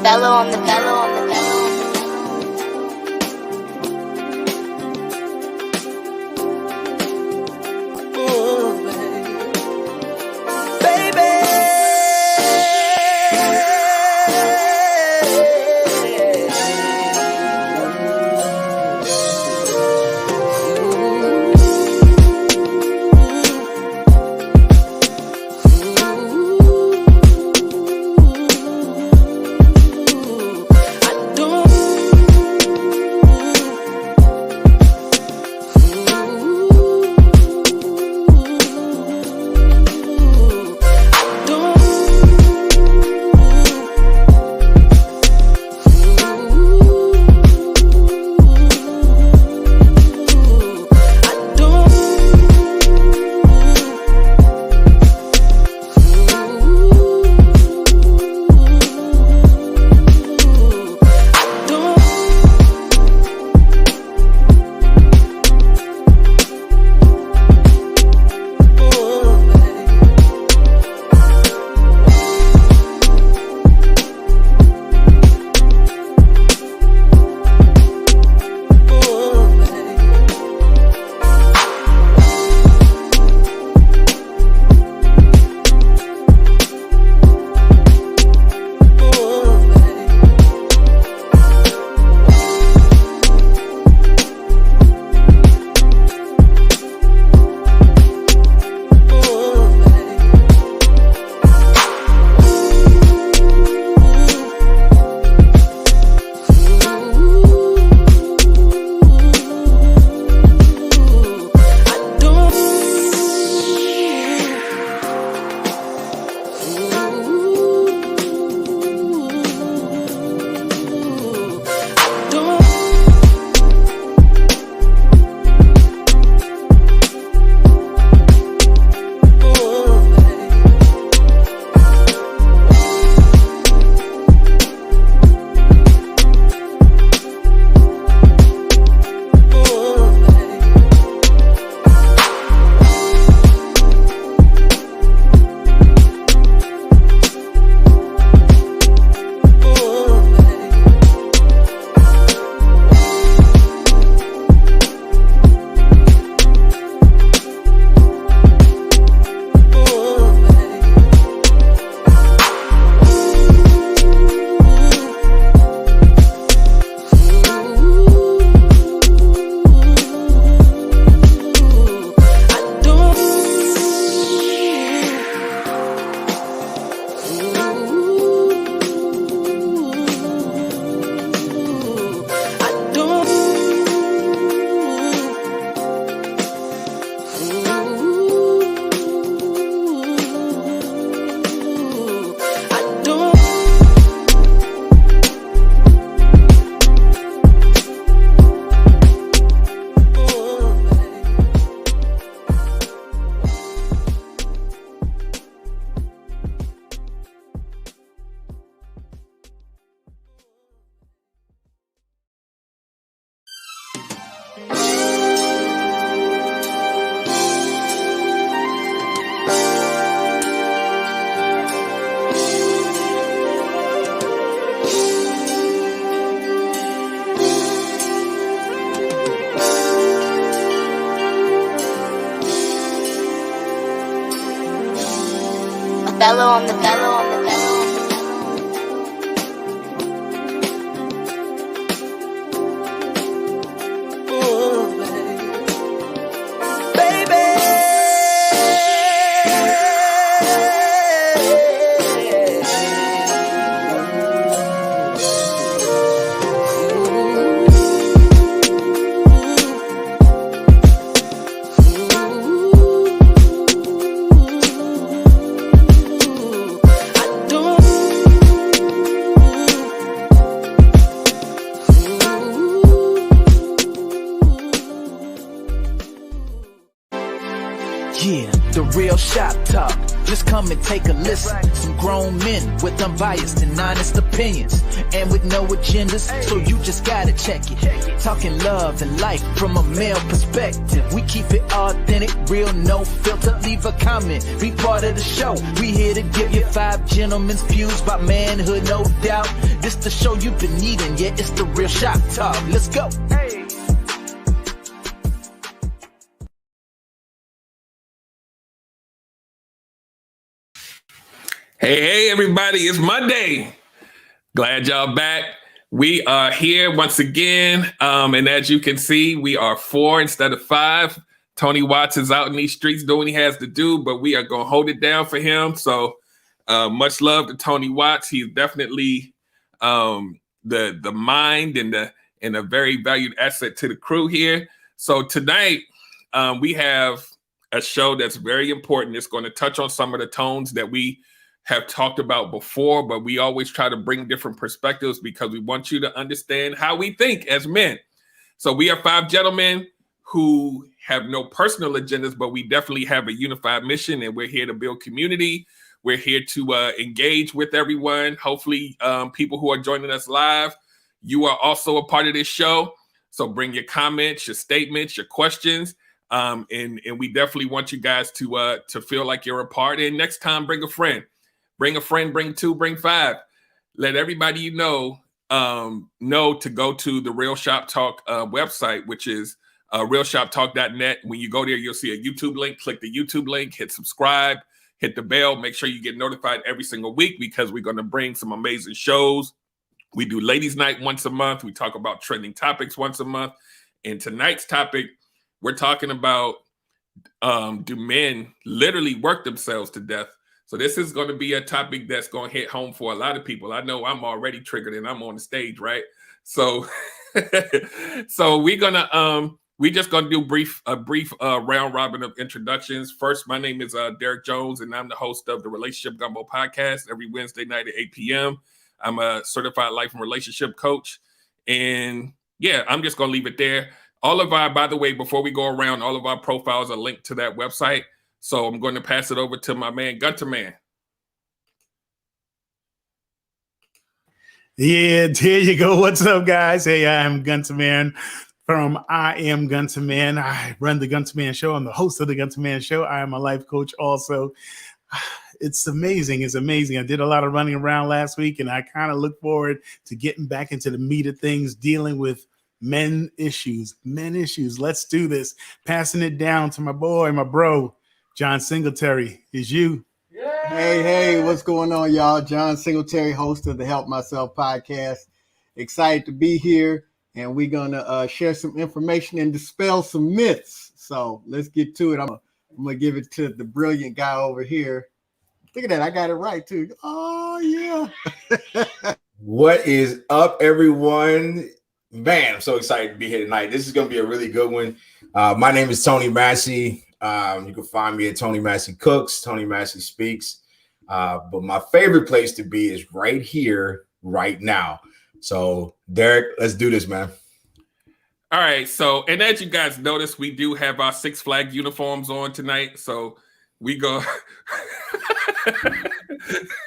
Bellow on the bellow on the bellow. Bellow on the bellow on the bellow. Yeah, the real shop talk. Just come and take a listen. Some grown men with unbiased and honest opinions, and with no agendas, so you just gotta check it. Talking love and life from a male perspective. We keep it authentic, real, no filter. Leave a comment, be part of the show. We here to give you 5 gentlemen's views about manhood, no doubt. This the show you've been needing, yeah, it's the real shop talk. Let's go. Hey, everybody, it's Monday. Glad y'all back. We are here once again. And as you can see, we are 4 instead of 5. Tony Watts is out in these streets doing what he has to do, but we are going to hold it down for him. So much love to Tony Watts. He's definitely the mind and a very valued asset to the crew here. So tonight we have a show that's very important. It's going to touch on some of the tones that we have talked about before, but we always try to bring different perspectives because we want you to understand how we think as men. So we are 5 gentlemen who have no personal agendas, but we definitely have a unified mission, and we're here to build community. We're here to engage with everyone. Hopefully, people who are joining us live, you are also a part of this show. So bring your comments, your statements, your questions. And we definitely want you guys to feel like you're a part. And next time, bring a friend. Bring a friend, bring 2, bring 5. Let everybody you know to go to the Real Shop Talk website, which is realshoptalk.net. When you go there, you'll see a YouTube link. Click the YouTube link, hit subscribe, hit the bell. Make sure you get notified every single week because we're going to bring some amazing shows. We do Ladies Night once a month. We talk about trending topics once a month. And tonight's topic, we're talking about do men literally work themselves to death? So this is going to be a topic that's going to hit home for a lot of people. I know I'm already triggered and I'm on the stage, right? So, so we're just gonna do a brief round robin of introductions. First, my name is Derek Jones, and I'm the host of the Relationship Gumbo podcast every Wednesday night at 8 p.m. I'm a certified life and relationship coach, and yeah, I'm just gonna leave it there. By the way, before we go around, all of our profiles are linked to that website. So I'm going to pass it over to my man, Gunter Man. Yeah, there you go. What's up, guys? Hey, I'm Gunter Man from I Am Gunter Man. I run the Gunter Man Show. I'm the host of the Gunter Man Show. I am a life coach also. It's amazing. It's amazing. I did a lot of running around last week, and I kind of look forward to getting back into the meat of things, dealing with men issues. Let's do this. Passing it down to my boy, my bro, John Singletary. Is you. Yeah. Hey, what's going on, y'all? John Singletary, host of the Help Myself podcast. Excited to be here, and we're going to share some information and dispel some myths. So let's get to it. I'm going to give it to the brilliant guy over here. Look at that. I got it right, too. Oh, yeah. What is up, everyone? Man, I'm so excited to be here tonight. This is going to be a really good one. My name is Tony Massey. You can find me at Tony Massey Cooks, Tony Massey Speaks. But my favorite place to be is right here, right now. So, Derek, let's do this, man. All right. So, and as you guys notice, we do have our Six Flag uniforms on tonight. So we go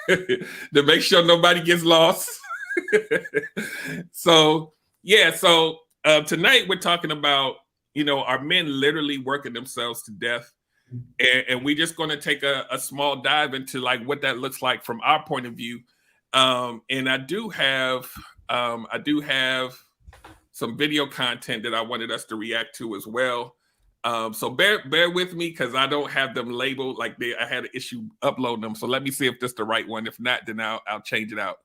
to make sure nobody gets lost. So, yeah. So tonight we're talking about, are men literally working themselves to death? And we're just going to take a small dive into like what that looks like from our point of view. And I do have some video content that I wanted us to react to as well. So bear with me because I don't have them labeled like I had an issue uploading them. So let me see if this is the right one. If not, then I'll change it out.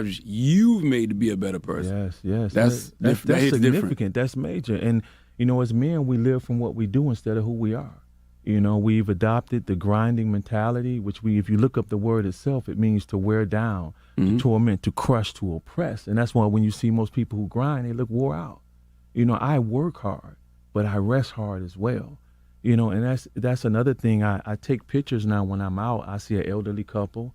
You've made to be a better person. Yes. That's significant. Different. That's major. And as men, we live from what we do instead of who we are. We've adopted the grinding mentality, which if you look up the word itself, it means to wear down, to torment, to crush, to oppress. And that's why when you see most people who grind, they look wore out. I work hard, but I rest hard as well. And that's another thing. I take pictures now when I'm out. I see an elderly couple.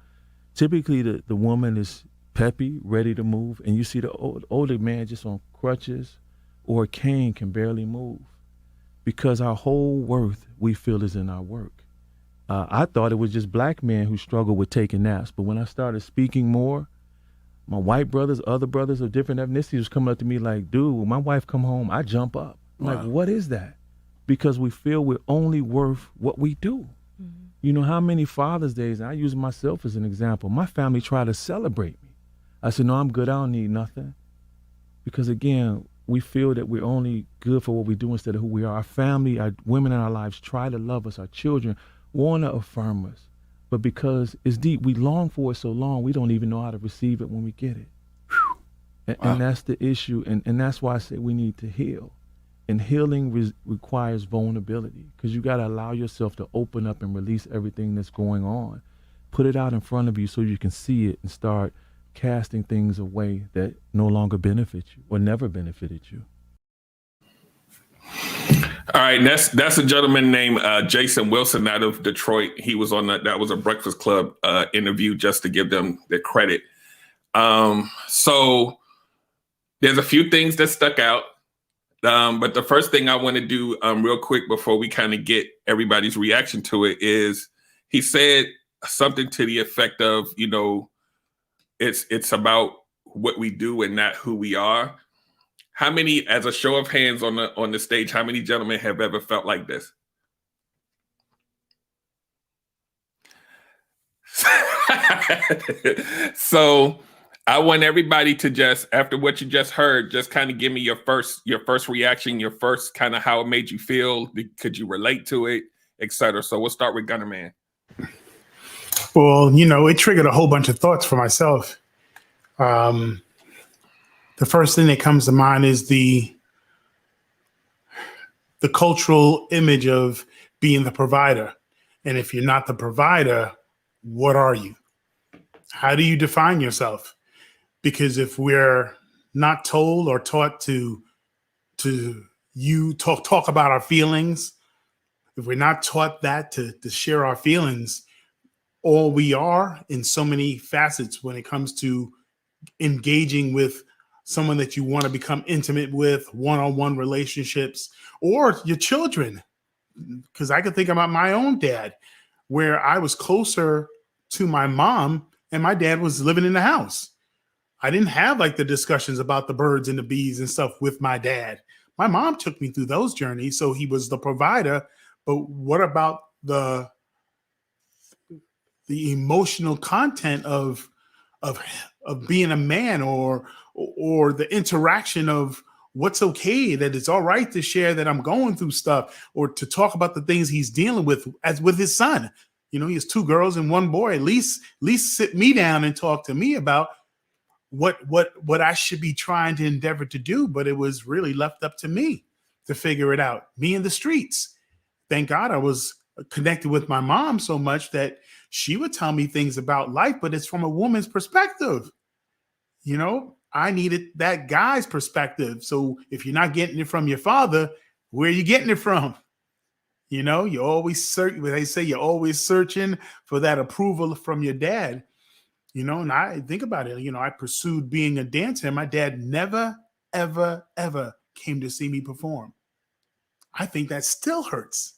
Typically, the woman is peppy, ready to move, and you see the older man just on crutches or a cane can barely move, because our whole worth we feel is in our work. I thought it was just black men who struggled with taking naps. But when I started speaking more, my white brothers, other brothers of different ethnicities was coming up to me like, dude, when my wife come home, I jump up. I'm like, what is that? Because we feel we're only worth what we do. Mm-hmm. You know how many Father's Days, and I use myself as an example, my family tried to celebrate me. I said, no, I'm good, I don't need nothing. Because again, we feel that we're only good for what we do instead of who we are. Our family, our women in our lives try to love us. Our children want to affirm us. But because it's deep, we long for it so long, we don't even know how to receive it when we get it. And that's the issue. And that's why I say we need to heal. And healing requires vulnerability, because you got to allow yourself to open up and release everything that's going on. Put it out in front of you so you can see it and start casting things away that no longer benefit you or never benefited you. All right, that's a gentleman named Jason Wilson out of Detroit. He was on that was a Breakfast Club interview, just to give them the credit. So there's a few things that stuck out, but the first thing I want to do real quick before we kind of get everybody's reaction to it is he said something to the effect of, you know, it's about what we do and not who we are. How many, as a show of hands on the stage, how many gentlemen have ever felt like this? So I want everybody to just, after what you just heard, just kind of give me your first reaction, your first kind of how it made you feel. Could you relate to it, etc. So we'll start with Gunner Man. Well, you know, it triggered a whole bunch of thoughts for myself. The first thing that comes to mind is the cultural image of being the provider. And if you're not the provider, what are you? How do you define yourself? Because if we're not told or taught to talk about our feelings, if we're not taught that to share our feelings, all we are in so many facets when it comes to engaging with someone that you want to become intimate with, one-on-one relationships, or your children. Because I could think about my own dad, where I was closer to my mom and my dad was living in the house. I didn't have like the discussions about the birds and the bees and stuff with my dad. My mom took me through those journeys, so he was the provider. But what about the emotional content of being a man, or the interaction of what's okay, that it's all right to share that I'm going through stuff, or to talk about the things he's dealing with as with his son. You know, he has 2 girls and 1 boy. At least sit me down and talk to me about what I should be trying to endeavor to do. But it was really left up to me to figure it out. Me in the streets. Thank God I was connected with my mom so much that she would tell me things about life, but it's from a woman's perspective. You know, I needed that guy's perspective. So if you're not getting it from your father, where are you getting it from? You know, you always search. They say you're always searching for that approval from your dad. You know, and I think about it. You know, I pursued being a dancer, and my dad never, ever, ever came to see me perform. I think that still hurts.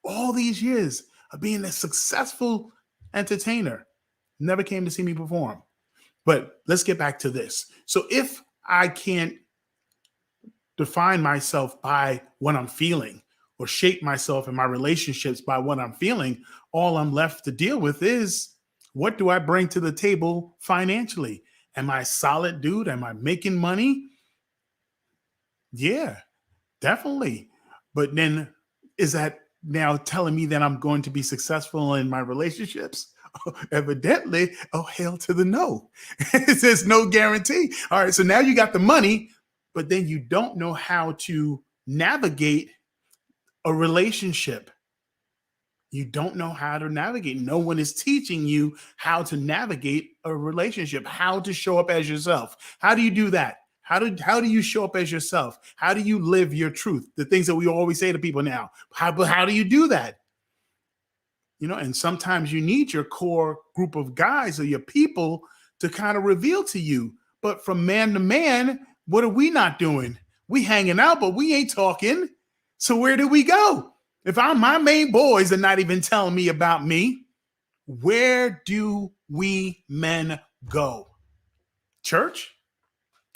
All these years of being a successful entertainer, never came to see me perform. But let's get back to this. So if I can't define myself by what I'm feeling, or shape myself in my relationships by what I'm feeling, all I'm left to deal with is, what do I bring to the table financially? Am I a solid dude? Am I making money? Yeah, definitely. But then is that now telling me that I'm going to be successful in my relationships? Evidently, oh, hell to the no. There's no guarantee. All right, so now you got the money, but then you don't know how to navigate a relationship. You don't know how to navigate. No one is teaching you how to navigate a relationship, how to show up as yourself. How do you do that? How do you show up as yourself? How do you live your truth? The things that we always say to people now. How do you do that? You know, and sometimes you need your core group of guys or your people to kind of reveal to you. But from man to man, what are we not doing? We hanging out, but we ain't talking. So where do we go? If my main boys are not even telling me about me, where do we men go? Church?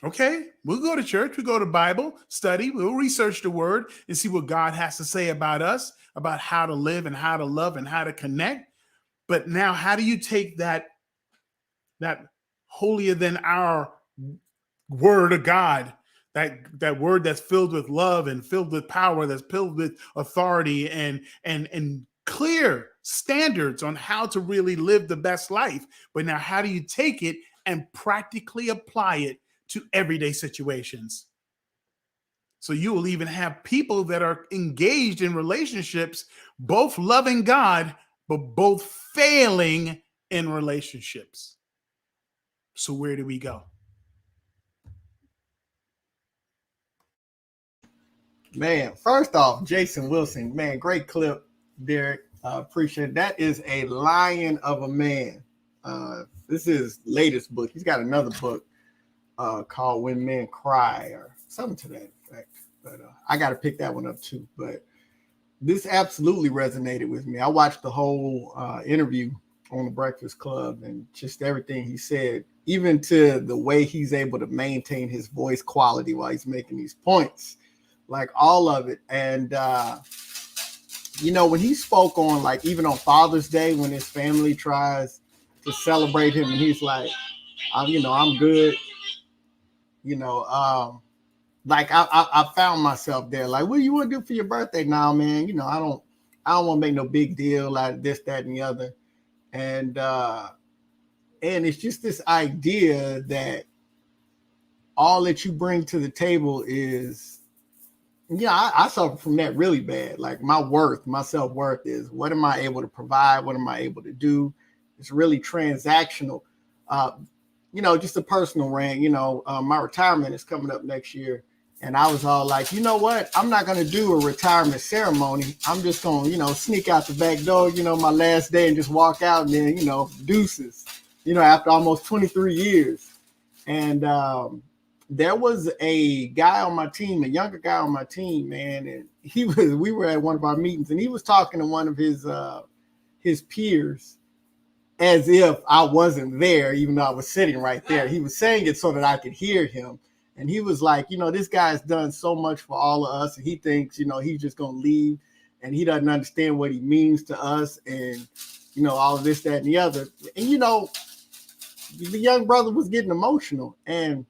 Okay, we'll go to church. We'll go to Bible study. We'll research the word and see what God has to say about us, about how to live and how to love and how to connect. But now, how do you take that holier than our word of God, that word that's filled with love and filled with power, that's filled with authority and clear standards on how to really live the best life. But now, how do you take it and practically apply it to everyday situations? So you will even have people that are engaged in relationships, both loving God, but both failing in relationships. So where do we go? Man, first off, Jason Wilson, man, great clip, Derek. Appreciate it. That is a lion of a man. This is his latest book. He's got another book called When Men Cry or something to that effect. But I got to pick that one up too. But this absolutely resonated with me. I watched the whole interview on the Breakfast Club and just everything he said, even to the way he's able to maintain his voice quality while he's making these points, like all of it. And, when he spoke on, like, even on Father's Day, when his family tries to celebrate him and he's like, I'm good, like I found myself there, like, what do you want to do for your birthday now, man? I don't want to make no big deal out of this, that, and the other. And it's just this idea that all that you bring to the table is, I suffer from that really bad. Like my self-worth is, what am I able to provide? What am I able to do? It's really transactional. Just a personal rant, my retirement is coming up next year. And I was all like, you know what? I'm not going to do a retirement ceremony. I'm just going to, sneak out the back door, my last day and just walk out and then, deuces, after almost 23 years. And there was a guy on my team, a younger guy on my team, man. And we were at one of our meetings and he was talking to one of his peers as if I wasn't there, even though I was sitting right there. He was saying it so that I could hear him. And he was like, this guy's done so much for all of us. And he thinks, he's just going to leave. And he doesn't understand what he means to us. And, all of this, that, and the other. And, the young brother was getting emotional. And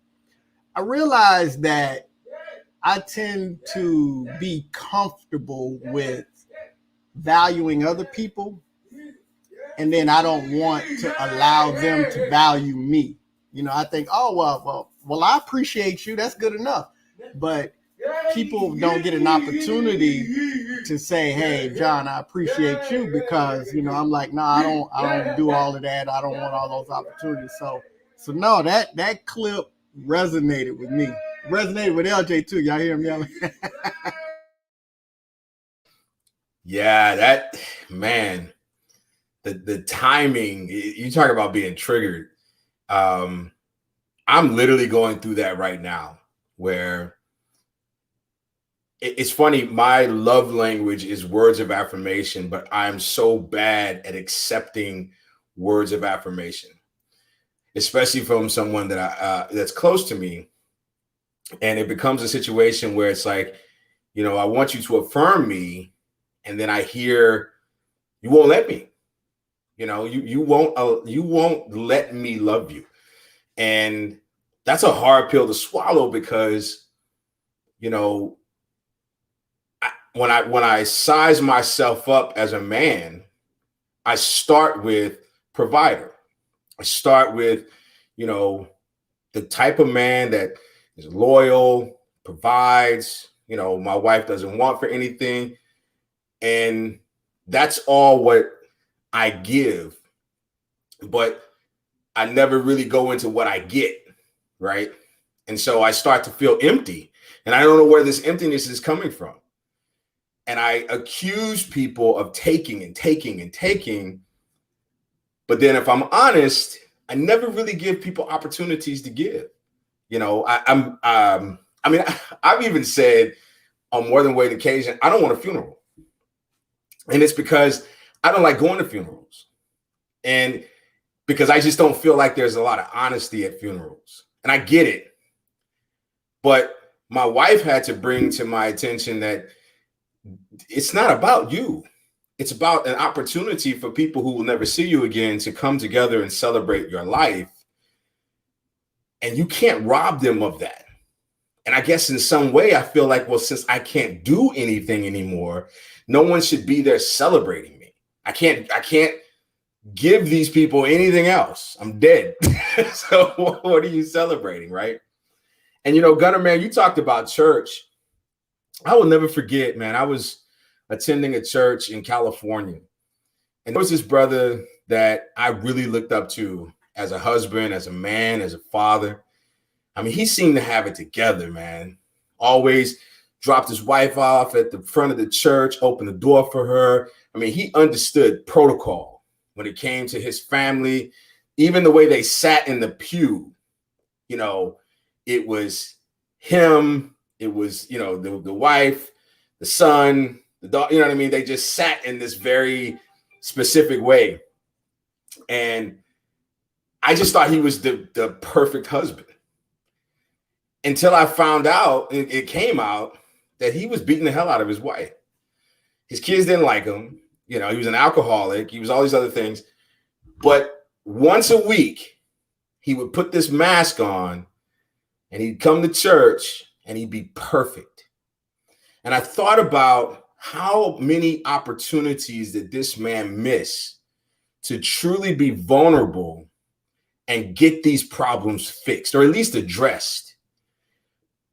I realized that I tend to be comfortable with valuing other people. And then I don't want to allow them to value me. I think, well, I appreciate you. That's good enough. But people don't get an opportunity to say, hey, John, I appreciate you, because, I'm like, no, I don't do all of that. I don't want all those opportunities. So no, that clip resonated with me. Resonated with LJ too. Y'all hear me? Yeah, that, man, the timing, you talk about being triggered. I'm literally going through that right now, where it's funny. My love language is words of affirmation, but I'm so bad at accepting words of affirmation, especially from someone that that's close to me. And it becomes a situation where it's like, I want you to affirm me, and then I hear, you won't let me. You won't let me love you. And that's a hard pill to swallow, because, when I size myself up as a man, I start with provider. I start with, the type of man that is loyal, provides, my wife doesn't want for anything. And that's all what I give. But I never really go into what I get, right? And so I start to feel empty, and I don't know where this emptiness is coming from. And I accuse people of taking and taking and taking. But then if I'm honest, I never really give people opportunities to give. I've even said on more than one occasion, I don't want a funeral. And it's because I don't like going to funerals. And because I just don't feel like there's a lot of honesty at funerals. And I get it. But my wife had to bring to my attention that it's not about you. It's about an opportunity for people who will never see you again to come together and celebrate your life. And you can't rob them of that. And I guess in some way, I feel like, well, since I can't do anything anymore, no one should be there celebrating me. I can't give these people anything else. I'm dead. So what are you celebrating, right? And, Gunner, man, you talked about church. I will never forget, man. I was attending a church in California. And there was this brother that I really looked up to as a husband, as a man, as a father. I mean, he seemed to have it together, man. Always dropped his wife off at the front of the church, opened the door for her. I mean, he understood protocol when it came to his family, even the way they sat in the pew. It was him, it was, the wife, the son, the dog, you know what I mean? They just sat in this very specific way. And I just thought he was the perfect husband. Until I found out, it came out that he was beating the hell out of his wife. His kids didn't like him. He was an alcoholic. He was all these other things. But once a week, he would put this mask on and he'd come to church and he'd be perfect. And I thought about how many opportunities did this man miss to truly be vulnerable and get these problems fixed, or at least addressed.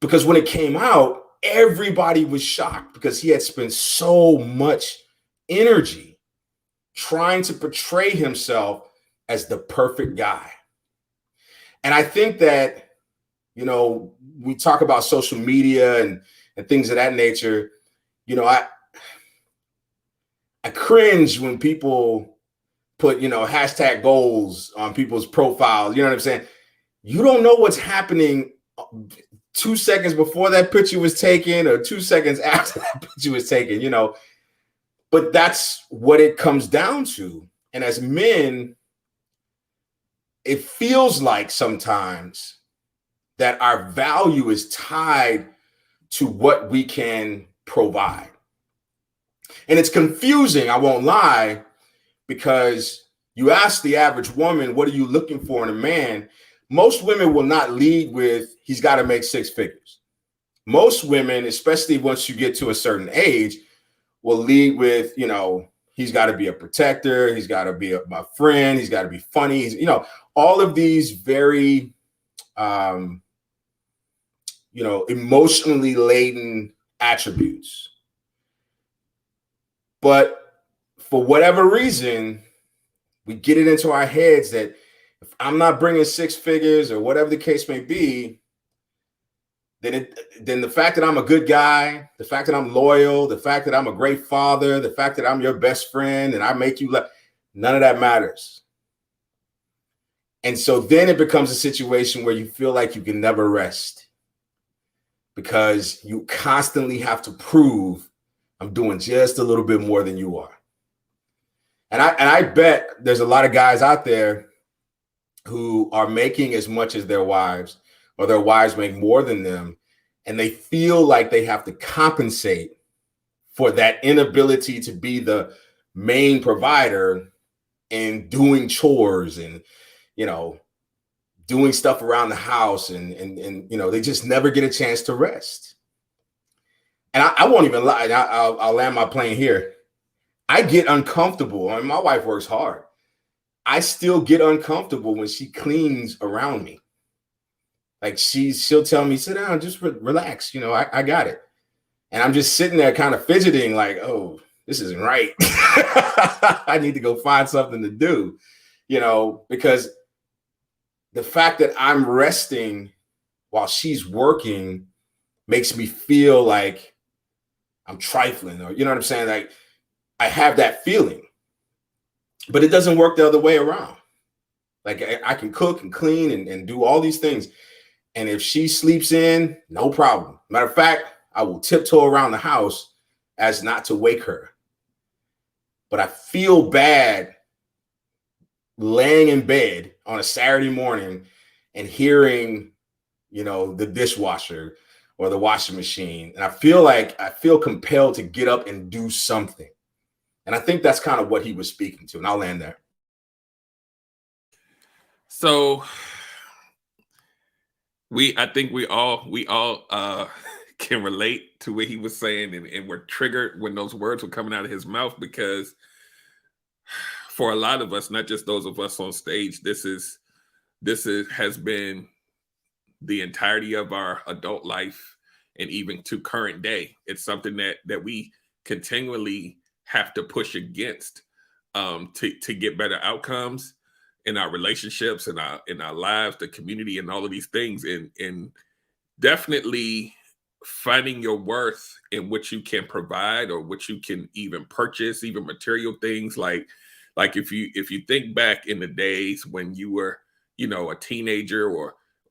Because when it came out, everybody was shocked because he had spent so much energy trying to portray himself as the perfect guy. And I think that, we talk about social media and things of that nature. I cringe when people put, hashtag goals on people's profiles. You know what I'm saying? You don't know what's happening 2 seconds before that picture was taken or 2 seconds after that picture was taken, but that's what it comes down to. And as men, it feels like sometimes that our value is tied to what we can provide. And it's confusing, I won't lie, because you ask the average woman, what are you looking for in a man? Most women will not lead with, he's got to make six figures. Most women, especially once you get to a certain age, will lead with, he's got to be a protector. He's got to be my friend. He's got to be funny. He's, all of these very, emotionally laden attributes. But for whatever reason, we get it into our heads that if I'm not bringing six figures or whatever the case may be, then the fact that I'm a good guy, the fact that I'm loyal, the fact that I'm a great father, the fact that I'm your best friend and I make you laugh, none of that matters. And so then it becomes a situation where you feel like you can never rest because you constantly have to prove I'm doing just a little bit more than you are. And I bet there's a lot of guys out there who are making as much as their wives, or their wives make more than them, and they feel like they have to compensate for that inability to be the main provider and doing chores and, doing stuff around the house and they just never get a chance to rest. And I won't even lie. I'll land my plane here. I get uncomfortable. I mean, my wife works hard. I still get uncomfortable when she cleans around me. Like she'll tell me, sit down, just relax. I got it. And I'm just sitting there kind of fidgeting like, oh, this isn't right. I need to go find something to do, because the fact that I'm resting while she's working makes me feel like I'm trifling, or, you know what I'm saying? Like I have that feeling, but it doesn't work the other way around. Like I can cook and clean and do all these things. And if she sleeps in, no problem. Matter of fact, I will tiptoe around the house as not to wake her. but I feel bad laying in bed on a Saturday morning and hearing, the dishwasher or the washing machine. And I feel compelled to get up and do something. And I think that's kind of what he was speaking to. And I'll land there. So I think we all can relate to what he was saying, and we're triggered when those words were coming out of his mouth, because for a lot of us, not just those of us on stage, this has been the entirety of our adult life, and even to current day. It's something that we continually have to push against to get better outcomes in our relationships, in our lives, the community, and all of these things, and definitely finding your worth in what you can provide or what you can even purchase, even material things. Like if you think back in the days when you were, a teenager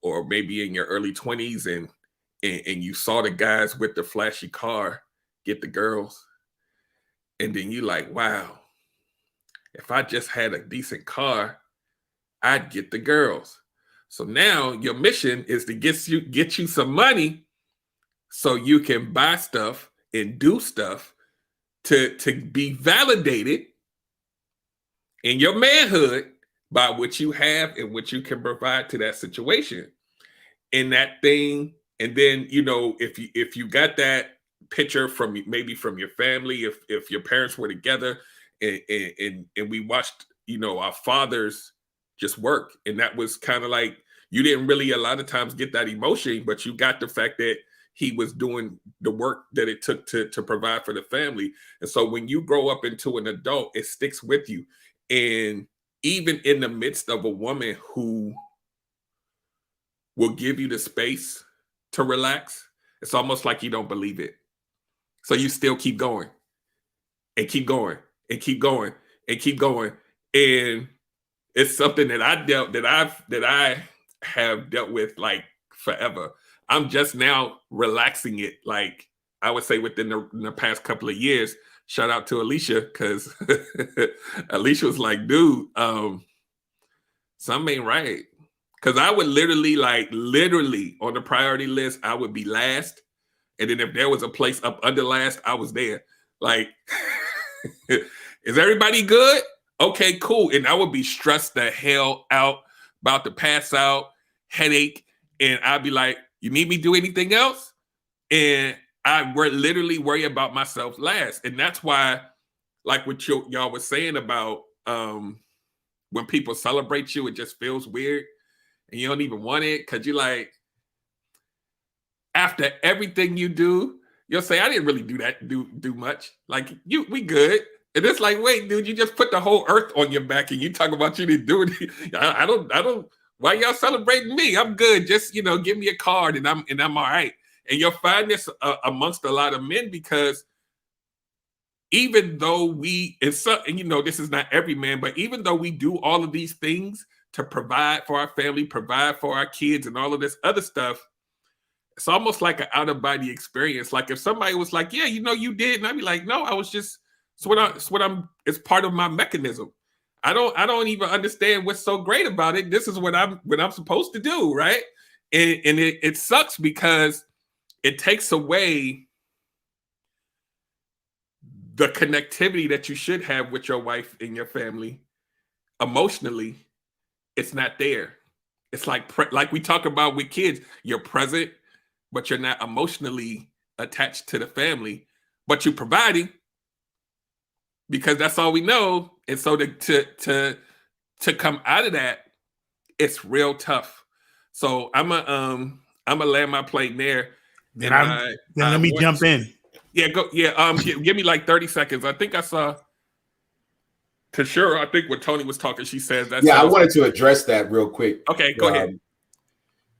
or maybe in your early 20s, and you saw the guys with the flashy car get the girls, and then you like, wow, if I just had a decent car, I'd get the girls. So now your mission is to get you some money so you can buy stuff and do stuff to be validated in your manhood by what you have and what you can provide to that situation. And that thing, and then, if you got that picture from your family, if your parents were together and we watched, our fathers just work. And that was kind of like, you didn't really a lot of times get that emotion, but you got the fact that he was doing the work that it took to provide for the family. And so when you grow up into an adult, it sticks with you. And even in the midst of a woman who will give you the space to relax, it's almost like you don't believe it. So you still keep going and keep going and keep going and keep going. And it's something that I have dealt with like forever. I'm just now relaxing it, like I would say within the past couple of years. Shout out to Alicia, because Alicia was like, dude, something ain't right. Because I would literally on the priority list, I would be last. And then if there was a place up under last, I was there. Like, is everybody good? Okay, cool. And I would be stressed the hell out, about to pass out, headache. And I'd be like, you need me to do anything else? And I would literally worry about myself last. And that's why, like what y'all was saying about when people celebrate you, it just feels weird. And you don't even want it, because you're like, after everything you do, you'll say, I didn't really do much. Like, we good. And it's like, wait, dude, you just put the whole earth on your back and you talk about you didn't do it. I don't, why y'all celebrating me? I'm good. Just, give me a card and I'm all right. And you'll find this amongst a lot of men, because even though this is not every man, but even though we do all of these things to provide for our family, provide for our kids and all of this other stuff, it's almost like an out-of-body experience. Like if somebody was like, yeah, you did. And I'd be like, no, I was just, it's part of my mechanism. I don't even understand what's so great about it. This is what I'm supposed to do, right? And it sucks, because it takes away the connectivity that you should have with your wife and your family. Emotionally, it's not there. It's like we talk about with kids, you're present, but you're not emotionally attached to the family, but you're providing, because that's all we know. And so to come out of that, it's real tough. So I'm gonna land my plane there. Then let me jump in. Yeah, go. Yeah, give me like 30 seconds. I think I saw Tashura. I think when Tony was talking, she says that. Yeah, I wanted to address that real quick. Okay, go ahead.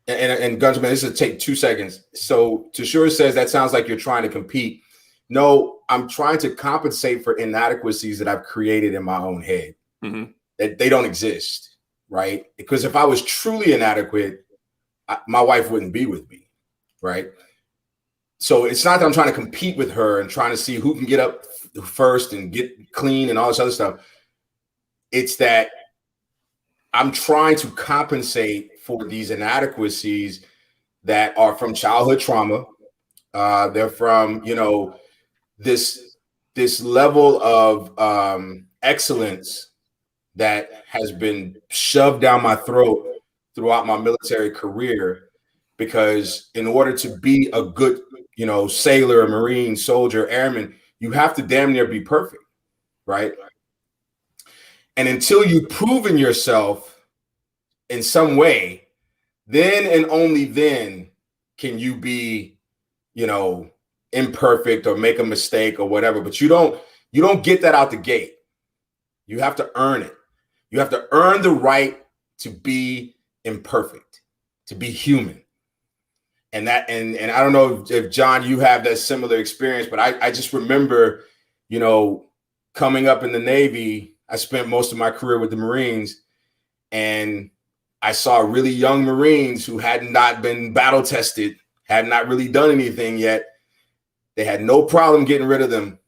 And Gunsman, this will take 2 seconds. So Tashura says that sounds like you're trying to compete. No, I'm trying to compensate for inadequacies that I've created in my own head. Mm-hmm. That they don't exist, right? Because if I was truly inadequate, my wife wouldn't be with me, right? So it's not that I'm trying to compete with her and trying to see who can get up first and get clean and all this other stuff. It's that I'm trying to compensate for these inadequacies that are from childhood trauma. They're from, this level of excellence that has been shoved down my throat throughout my military career, because in order to be a good, sailor, Marine, soldier, airman, you have to damn near be perfect, right? And until you've proven yourself in some way, then and only then can you be, imperfect or make a mistake or whatever. But you don't get that out the gate. You have to earn it. You have to earn the right to be imperfect, to be human. And I don't know if John, you have that similar experience, but I just remember, coming up in the Navy, I spent most of my career with the Marines, and I saw really young Marines who had not been battle tested, had not really done anything yet. They had no problem getting rid of them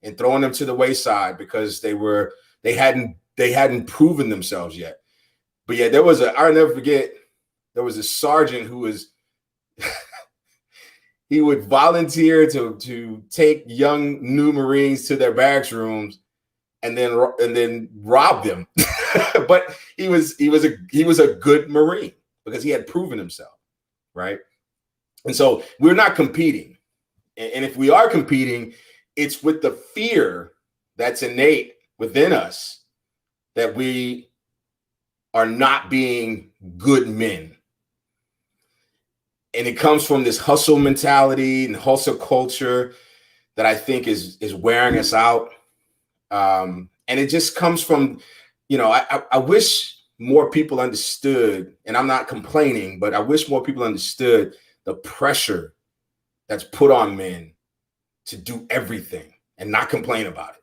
and throwing them to the wayside because they hadn't proven themselves yet. But yeah, I'll never forget, there was a sergeant who was he would volunteer to take young new Marines to their barracks rooms and then rob them. But he was a good Marine because he had proven himself, right? And so we're not competing. And if we are competing, it's with the fear that's innate within us that we are not being good men. And it comes from this hustle mentality and hustle culture that I think is wearing us out. And it just comes from, I wish more people understood, and I'm not complaining, but I wish more people understood the pressure that's put on men to do everything and not complain about it.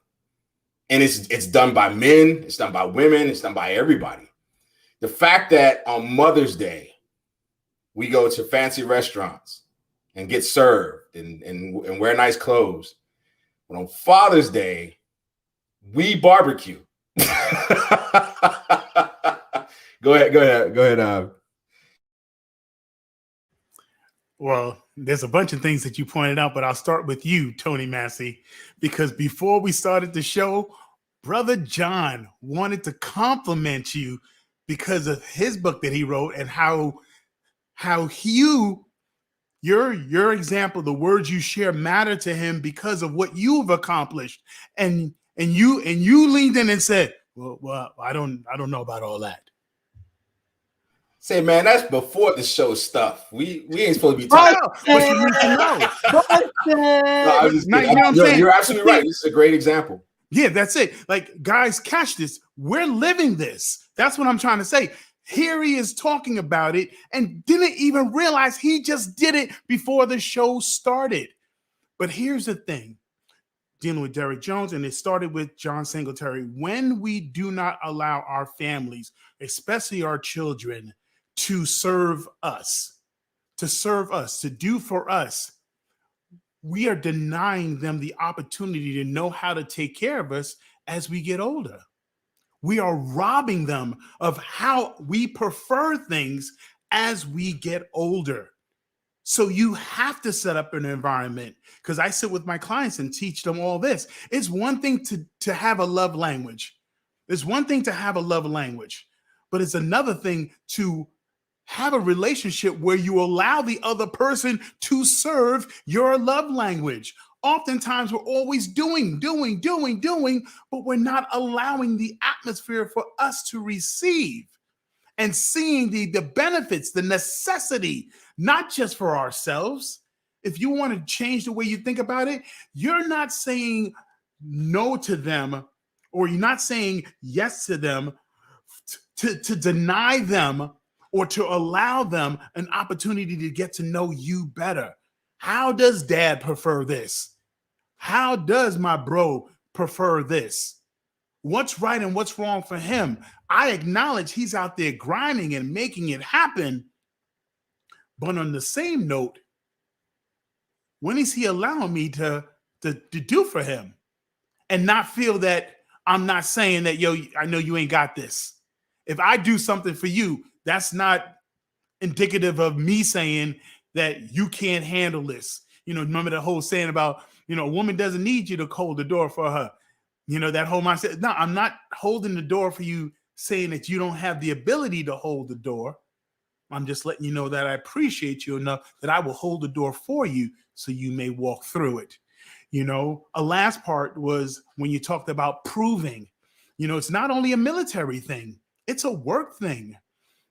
And it's done by men, it's done by women, it's done by everybody. The fact that on Mother's Day, we go to fancy restaurants and get served and wear nice clothes. But on Father's Day, we barbecue. Go ahead. Well, there's a bunch of things that you pointed out, but I'll start with you, Tony Massey, because before we started the show, Brother John wanted to compliment you because of his book that he wrote and how your example, the words you share matter to him because of what you've accomplished. And you leaned in and said, well, I don't know about all that. Say, man, that's before the show stuff. We ain't supposed to be talking. But you need to know. You're absolutely right. This is a great example. Yeah, that's it. Like, guys, catch this. We're living this. That's what I'm trying to say. Here he is talking about it and didn't even realize he just did it before the show started. But here's the thing, dealing with Derek Jones, and it started with John Singletary. When we do not allow our families, especially our children, to serve us, to do for us, we are denying them the opportunity to know how to take care of us as we get older. We are robbing them of how we prefer things as we get older. So you have to set up an environment, because I sit with my clients and teach them all this. It's one thing to have a love language. It's one thing to have a love language, but it's another thing to have a relationship where you allow the other person to serve your love language. Oftentimes we're always doing, but we're not allowing the atmosphere for us to receive and seeing the benefits, the necessity, not just for ourselves. If you want to change the way you think about it, you're not saying no to them, or you're not saying yes to them to deny them or to allow them an opportunity to get to know you better. How does dad prefer this? How does my bro prefer this? What's right and what's wrong for him? I acknowledge he's out there grinding and making it happen. But on the same note, when is he allowing me to do for him? And not feel that I'm not saying that, yo, I know you ain't got this. If I do something for you, that's not indicative of me saying that you can't handle this. You know, remember the whole saying about, you know, a woman doesn't need you to hold the door for her. You know, that whole mindset. No, I'm not holding the door for you, saying that you don't have the ability to hold the door. I'm just letting you know that I appreciate you enough that I will hold the door for you so you may walk through it. You know, a last part was when you talked about proving. You know, it's not only a military thing, it's a work thing.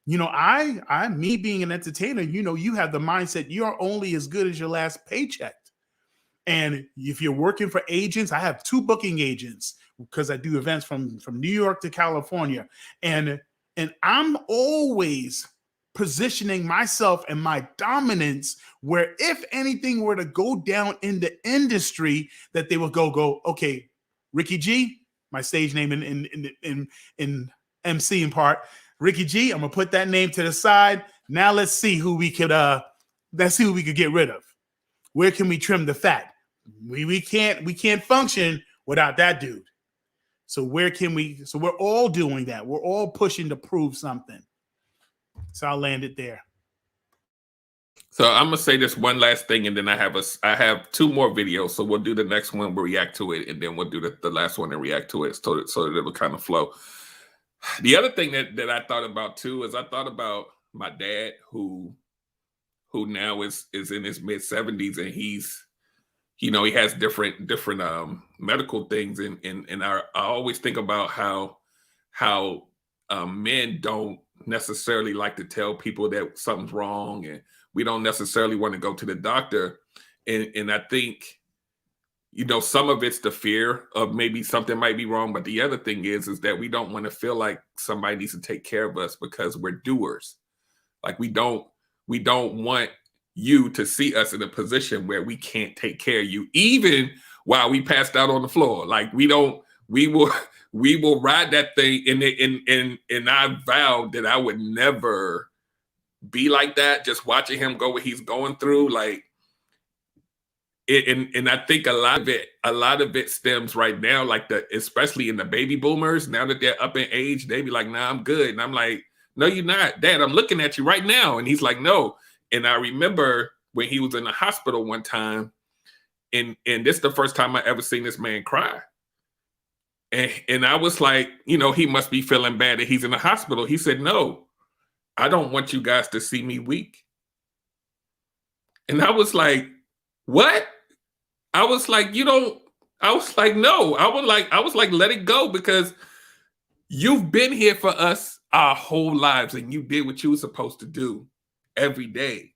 You know, me being an entertainer, you know, you have the mindset you're only as good as your last paycheck. And if you're working for agents, I have 2 booking agents because I do events from New York to California. And I'm always positioning myself and my dominance where if anything were to go down in the industry, that they will go, okay, Ricky G, my stage name in MC in part, Ricky G, I'm gonna put that name to the side. Now let's see who we could get rid of. Where can we trim the fat? We can't function without that dude. So where can we? So we're all doing that. We're all pushing to prove something. So I'll land it there. So I'm gonna say this one last thing, and then I have 2 more videos. So we'll do the next one, we'll react to it, and then we'll do the last one and react to it, so that it'll kind of flow. The other thing that I thought about too is I thought about my dad, who now is in his mid-70s, and he's, you know, he has different medical things, and I always think about how men don't necessarily like to tell people that something's wrong, and we don't necessarily want to go to the doctor, and I think, you know, some of it's the fear of maybe something might be wrong, but the other thing is that we don't want to feel like somebody needs to take care of us because we're doers. Like we don't want you to see us in a position where we can't take care of you, even while we passed out on the floor. Like we will ride that thing, and I vowed that I would never be like that. Just watching him go what he's going through, like and I think a lot of it stems right now, like especially in the baby boomers, now that they're up in age, they be like, nah, I'm good. And I'm like, no, you're not, Dad, I'm looking at you right now. And he's like, no. And I remember when he was in the hospital one time, and this is the first time I ever seen this man cry. And I was like, you know, he must be feeling bad that he's in the hospital. He said, no, I don't want you guys to see me weak. And I was like, what? I was like, no. I was like, let it go, because you've been here for us our whole lives, and you did what you were supposed to do every day.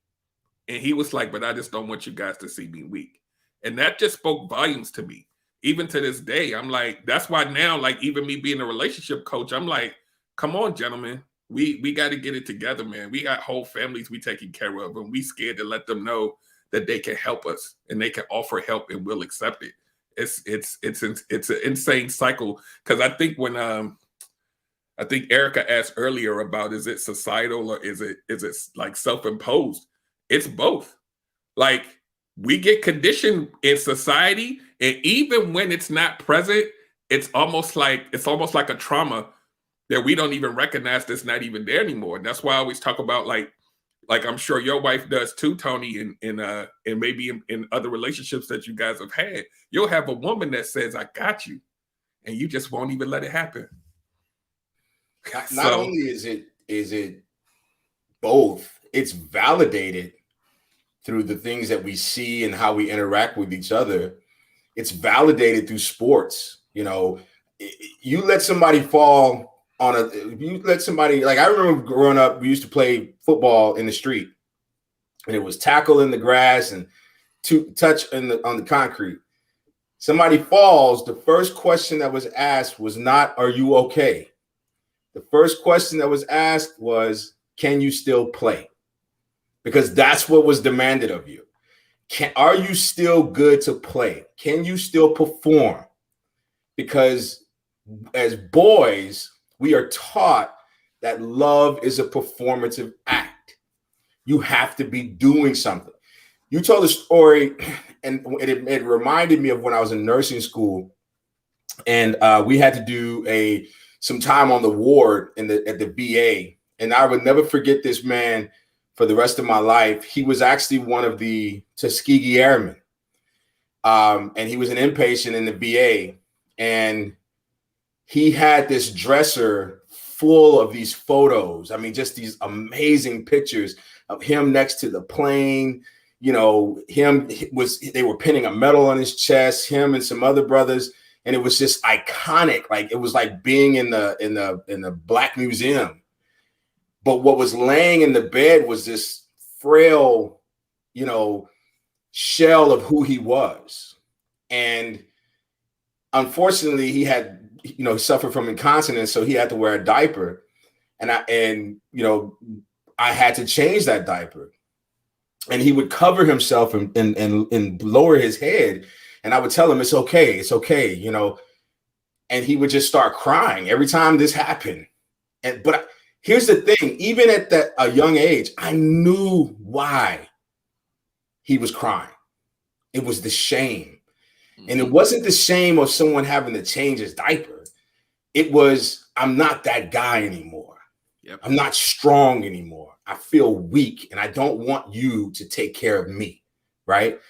And he was like, but I just don't want you guys to see me weak. And that just spoke volumes to me. Even to this day, I'm like, that's why now, like, even me being a relationship coach, I'm like, come on, gentlemen, we got to get it together, man. We got whole families we taking care of, and we scared to let them know that they can help us and they can offer help, and we'll accept it. It's an insane cycle. Because I think when I think Erica asked earlier about, is it societal or is it like self-imposed? It's both. Like, we get conditioned in society, and even when it's not present, it's almost like a trauma that we don't even recognize that's not even there anymore. And that's why I always talk about, like I'm sure your wife does too, Tony, and maybe in other relationships that you guys have had, you'll have a woman that says, I got you, and you just won't even let it happen. Not only is it both, it's validated through the things that we see and how we interact with each other. It's validated through sports. You know, you let somebody fall like, I remember growing up, we used to play football in the street, and it was tackle in the grass and touch on the concrete. Somebody falls, the first question that was asked was not, are you okay? The first question that was asked was, can you still play? Because that's what was demanded of you. Are you still good to play? Can you still perform? Because as boys, we are taught that love is a performative act. You have to be doing something. You told a story, and it reminded me of when I was in nursing school, and we had to do some time on the ward at the VA, and I would never forget this man for the rest of my life. He was actually one of the Tuskegee Airmen, and he was an inpatient in the VA, and he had this dresser full of these photos. I mean, just these amazing pictures of him next to the plane. You know, they were pinning a medal on his chest, him and some other brothers, and it was just iconic. Like it was like being in the Black Museum. But what was laying in the bed was this frail, you know, shell of who he was. And unfortunately, he had, you know, suffered from incontinence, so he had to wear a diaper. And I had to change that diaper. And he would cover himself and lower his head. And I would tell him, it's okay, you know. And he would just start crying every time this happened. But here's the thing, even at a young age, I knew why he was crying. It was the shame. And it wasn't the shame of someone having to change his diaper. It was, I'm not that guy anymore. Yep. I'm not strong anymore. I feel weak and I don't want you to take care of me. Right.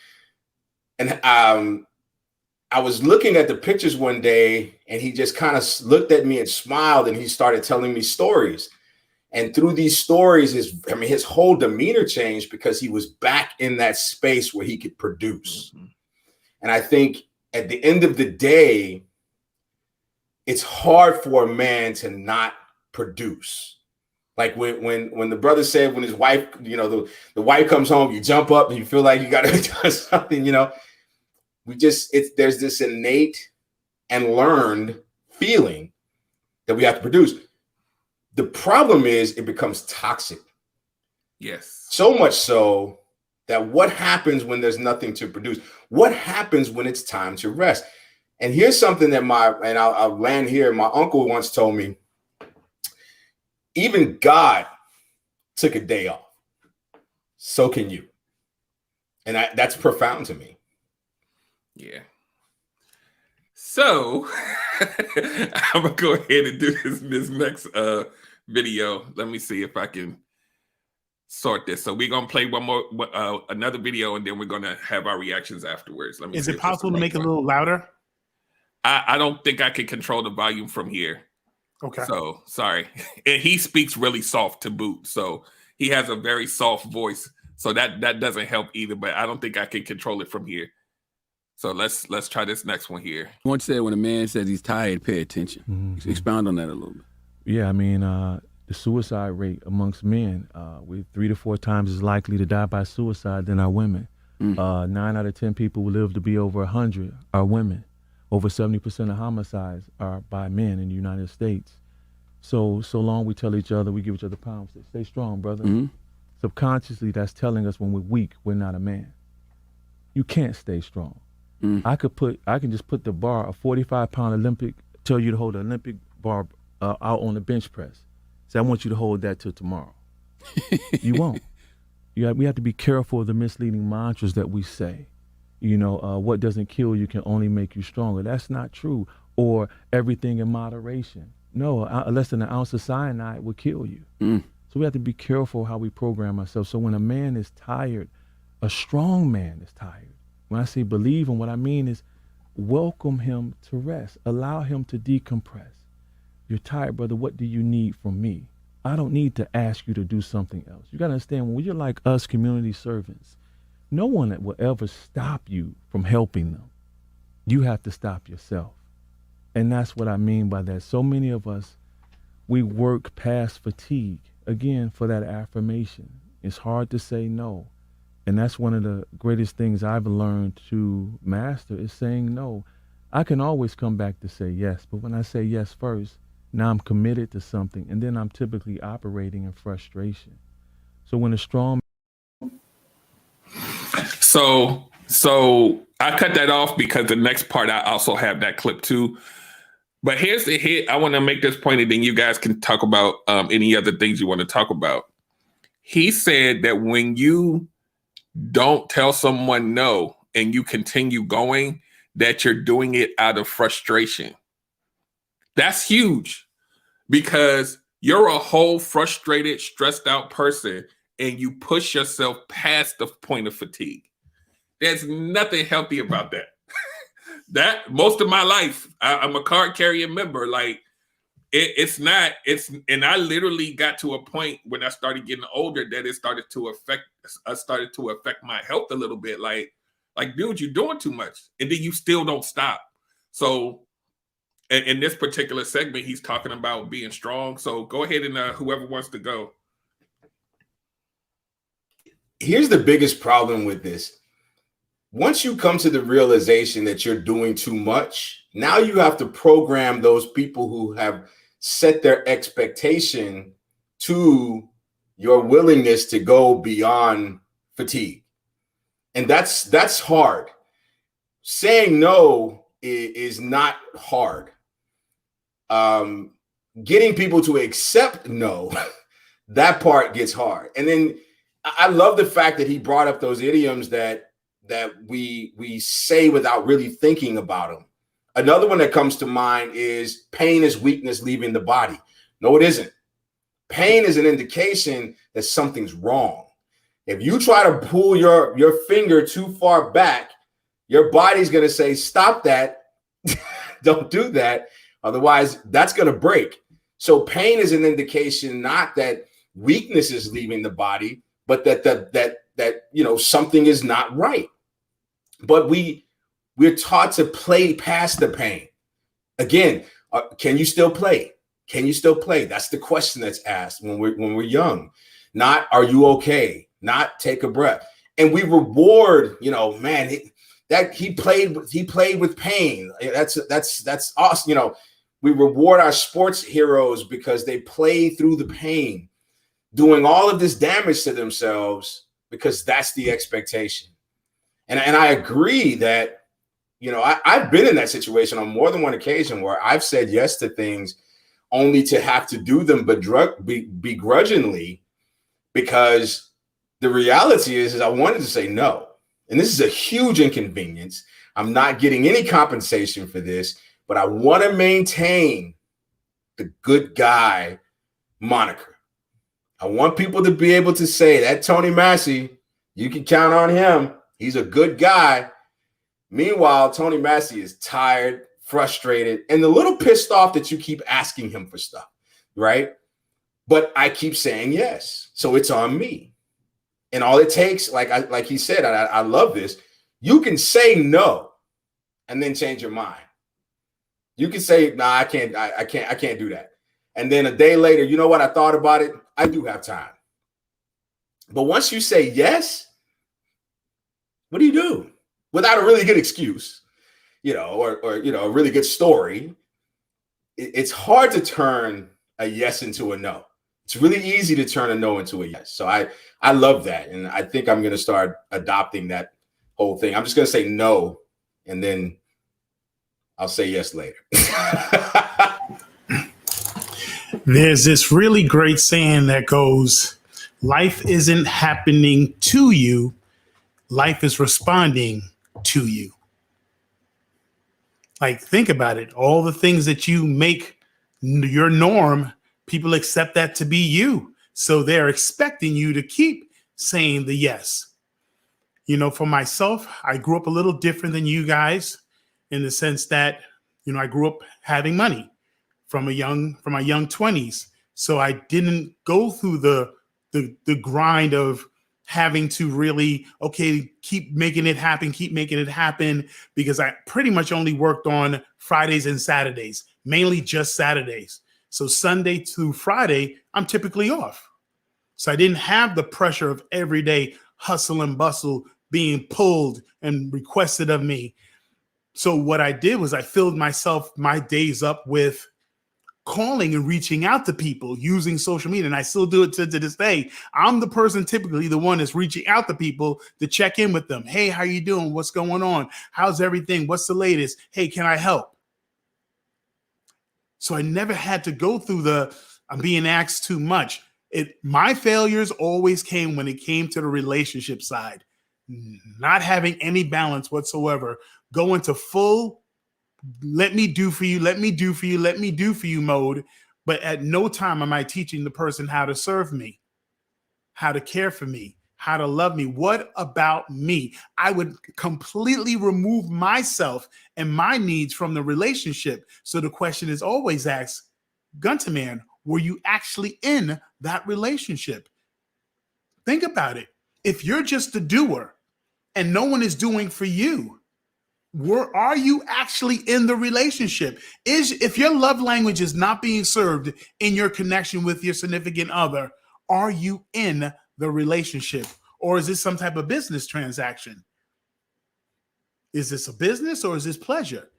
And I was looking at the pictures one day and he just kind of looked at me and smiled and he started telling me stories. And through these stories, his whole demeanor changed because he was back in that space where he could produce. Mm-hmm. And I think at the end of the day, it's hard for a man to not produce. Like when the brother said, when his wife, you know, the wife comes home, you jump up and you feel like you got to do something, you know. There's this innate and learned feeling that we have to produce. The problem is it becomes toxic. Yes. So much so that what happens when there's nothing to produce? What happens when it's time to rest? And here's something that I'll land here. My uncle once told me, even God took a day off. So can you. And that's profound to me. Yeah. So I'm going to go ahead and do this next video. Let me see if I can sort this. So we're going to play another video, and then we're going to have our reactions afterwards. Is it possible to make it a little louder? I don't think I can control the volume from here. Okay. So sorry. And he speaks really soft to boot. So he has a very soft voice. So that doesn't help either, but I don't think I can control it from here. So let's try this next one here. Once said when a man says he's tired, pay attention. Mm-hmm. Expound on that a little bit. Yeah, I mean, the suicide rate amongst men, we're 3 to 4 times as likely to die by suicide than our women. 9 out of 10 people who live to be over 100 are women. Over 70% of homicides are by men in the United States. So long we tell each other, we give each other pounds. Stay strong, brother. Mm-hmm. Subconsciously, that's telling us when we're weak, we're not a man. You can't stay strong. I can just put the bar, a 45-pound Olympic, tell you to hold an Olympic bar out on the bench press. Say, I want you to hold that till tomorrow. You won't. We have to be careful of the misleading mantras that we say. You know, what doesn't kill you can only make you stronger. That's not true. Or everything in moderation. No, less than an ounce of cyanide will kill you. So we have to be careful how we program ourselves. So when a man is tired, a strong man is tired. When I say believe him, what I mean is welcome him to rest. Allow him to decompress. You're tired, brother. What do you need from me? I don't need to ask you to do something else. You got to understand, when you're like us community servants, no one will ever stop you from helping them. You have to stop yourself. And that's what I mean by that. So many of us, we work past fatigue, again, for that affirmation. It's hard to say no. And that's one of the greatest things I've learned to master is saying no. I can always come back to say yes, but when I say yes first, now I'm committed to something, and then I'm typically operating in frustration. So when a strong... So I cut that off because the next part I also have that clip too. But here's the hit. I want to make this point, and then you guys can talk about any other things you want to talk about. He said that when you don't tell someone no and you continue going, that you're doing it out of frustration. That's huge, because you're a whole frustrated, stressed out person and you push yourself past the point of fatigue. There's nothing healthy about that. That most of my life, I'm a card carrying member. Like it's not, and I literally got to a point when I started getting older that it started to affect my health a little bit. Like, dude, you're doing too much. And then you still don't stop. So in this particular segment, he's talking about being strong. So go ahead and whoever wants to go. Here's the biggest problem with this. Once you come to the realization that you're doing too much, now you have to program those people who have set their expectation to your willingness to go beyond fatigue. And that's hard. Saying no is not hard. Getting people to accept no, that part gets hard. And then I love the fact that he brought up those idioms that we say without really thinking about them. Another one that comes to mind is pain is weakness leaving the body. No, it isn't. Pain is an indication that something's wrong. If you try to pull your finger too far back, your body's going to say, stop that. Don't do that. Otherwise, that's going to break. So pain is an indication not that weakness is leaving the body, but that something is not right. But we're taught to play past the pain. Again, can you still play? Can you still play? That's the question that's asked when we're young. Not, are you okay? Not, take a breath. And we reward, man, he played with pain. That's awesome. We reward our sports heroes because they play through the pain, doing all of this damage to themselves because that's the expectation. And I agree that, I've been in that situation on more than one occasion where I've said yes to things only to have to do them begrudgingly, because the reality is I wanted to say no. And this is a huge inconvenience. I'm not getting any compensation for this, but I want to maintain the good guy moniker. I want people to be able to say that Tony Massey, you can count on him. He's a good guy. Meanwhile, Tony Massey is tired, frustrated, and a little pissed off that you keep asking him for stuff, right? But I keep saying yes. So it's on me. And all it takes, like he said, I love this. You can say no and then change your mind. You can say, nah, I can't do that. And then a day later, you know what? I thought about it. I do have time. But once you say yes, what do? Without a really good excuse, or a really good story, it's hard to turn a yes into a no. It's really easy to turn a no into a yes. So I love that. And I think I'm going to start adopting that whole thing. I'm just going to say no, and then I'll say yes later. There's this really great saying that goes, life isn't happening to you. Life is responding to you. Like, think about it. All the things that you make your norm, people accept that to be you. So they're expecting you to keep saying the yes. For myself, I grew up a little different than you guys in the sense that, I grew up having money from my young 20s. So I didn't go through the grind of having to really, keep making it happen, because I pretty much only worked on Fridays and Saturdays, mainly just Saturdays. So Sunday through Friday, I'm typically off. So I didn't have the pressure of everyday hustle and bustle being pulled and requested of me. So what I did was I filled my days up with calling and reaching out to people using social media. And I still do it to this day. I'm the person, typically the one that's reaching out to people to check in with them. Hey, how you doing? What's going on? How's everything? What's the latest? Hey, can I help? So I never had to go through I'm being asked too much. My failures always came when it came to the relationship side. not having any balance whatsoever, go into full let me do for you, let me do for you, let me do for you mode. But at no time am I teaching the person how to serve me, how to care for me, how to love me. What about me? I would completely remove myself and my needs from the relationship. So the question is always asked, Gunter Man, were you actually in that relationship? Think about it. If you're just a doer and no one is doing for you, are you actually in the relationship? If your love language is not being served in your connection with your significant other, are you in the relationship? Or is this some type of business transaction? Is this a business or is this pleasure?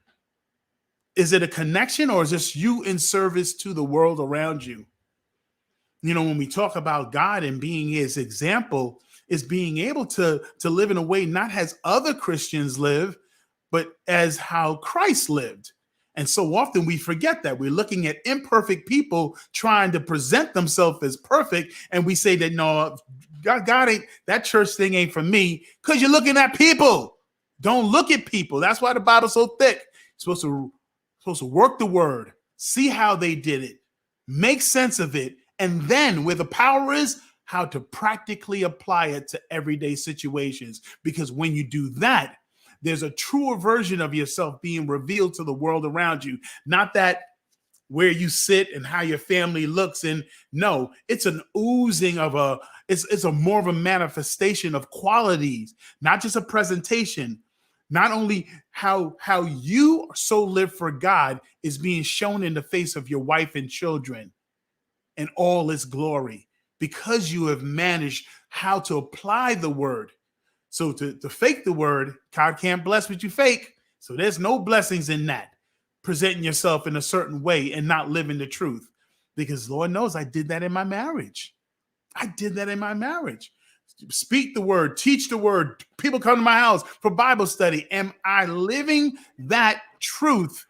Is it a connection or is this you in service to the world around you? You know, when we talk about God and being his example, is being able to live in a way not as other Christians live, but as how Christ lived. And so often we forget that. We're looking at imperfect people trying to present themselves as perfect. And we say that, no, God ain't, that church thing ain't for me, because you're looking at people. Don't look at people. That's why the Bible's so thick. You're supposed to work the word, see how they did it, make sense of it. And then where the power is, how to practically apply it to everyday situations. Because when you do that, there's a truer version of yourself being revealed to the world around you. Not that where you sit and how your family looks. And no, it's an oozing of it's a more of a manifestation of qualities, not just a presentation. Not only how you so live for God is being shown in the face of your wife and children in all its glory, because you have managed how to apply the word. So to fake the word, God can't bless what you fake. So there's no blessings in that. Presenting yourself in a certain way and not living the truth. Because Lord knows I did that in my marriage. Speak the word, teach the word. People come to my house for Bible study. Am I living that truth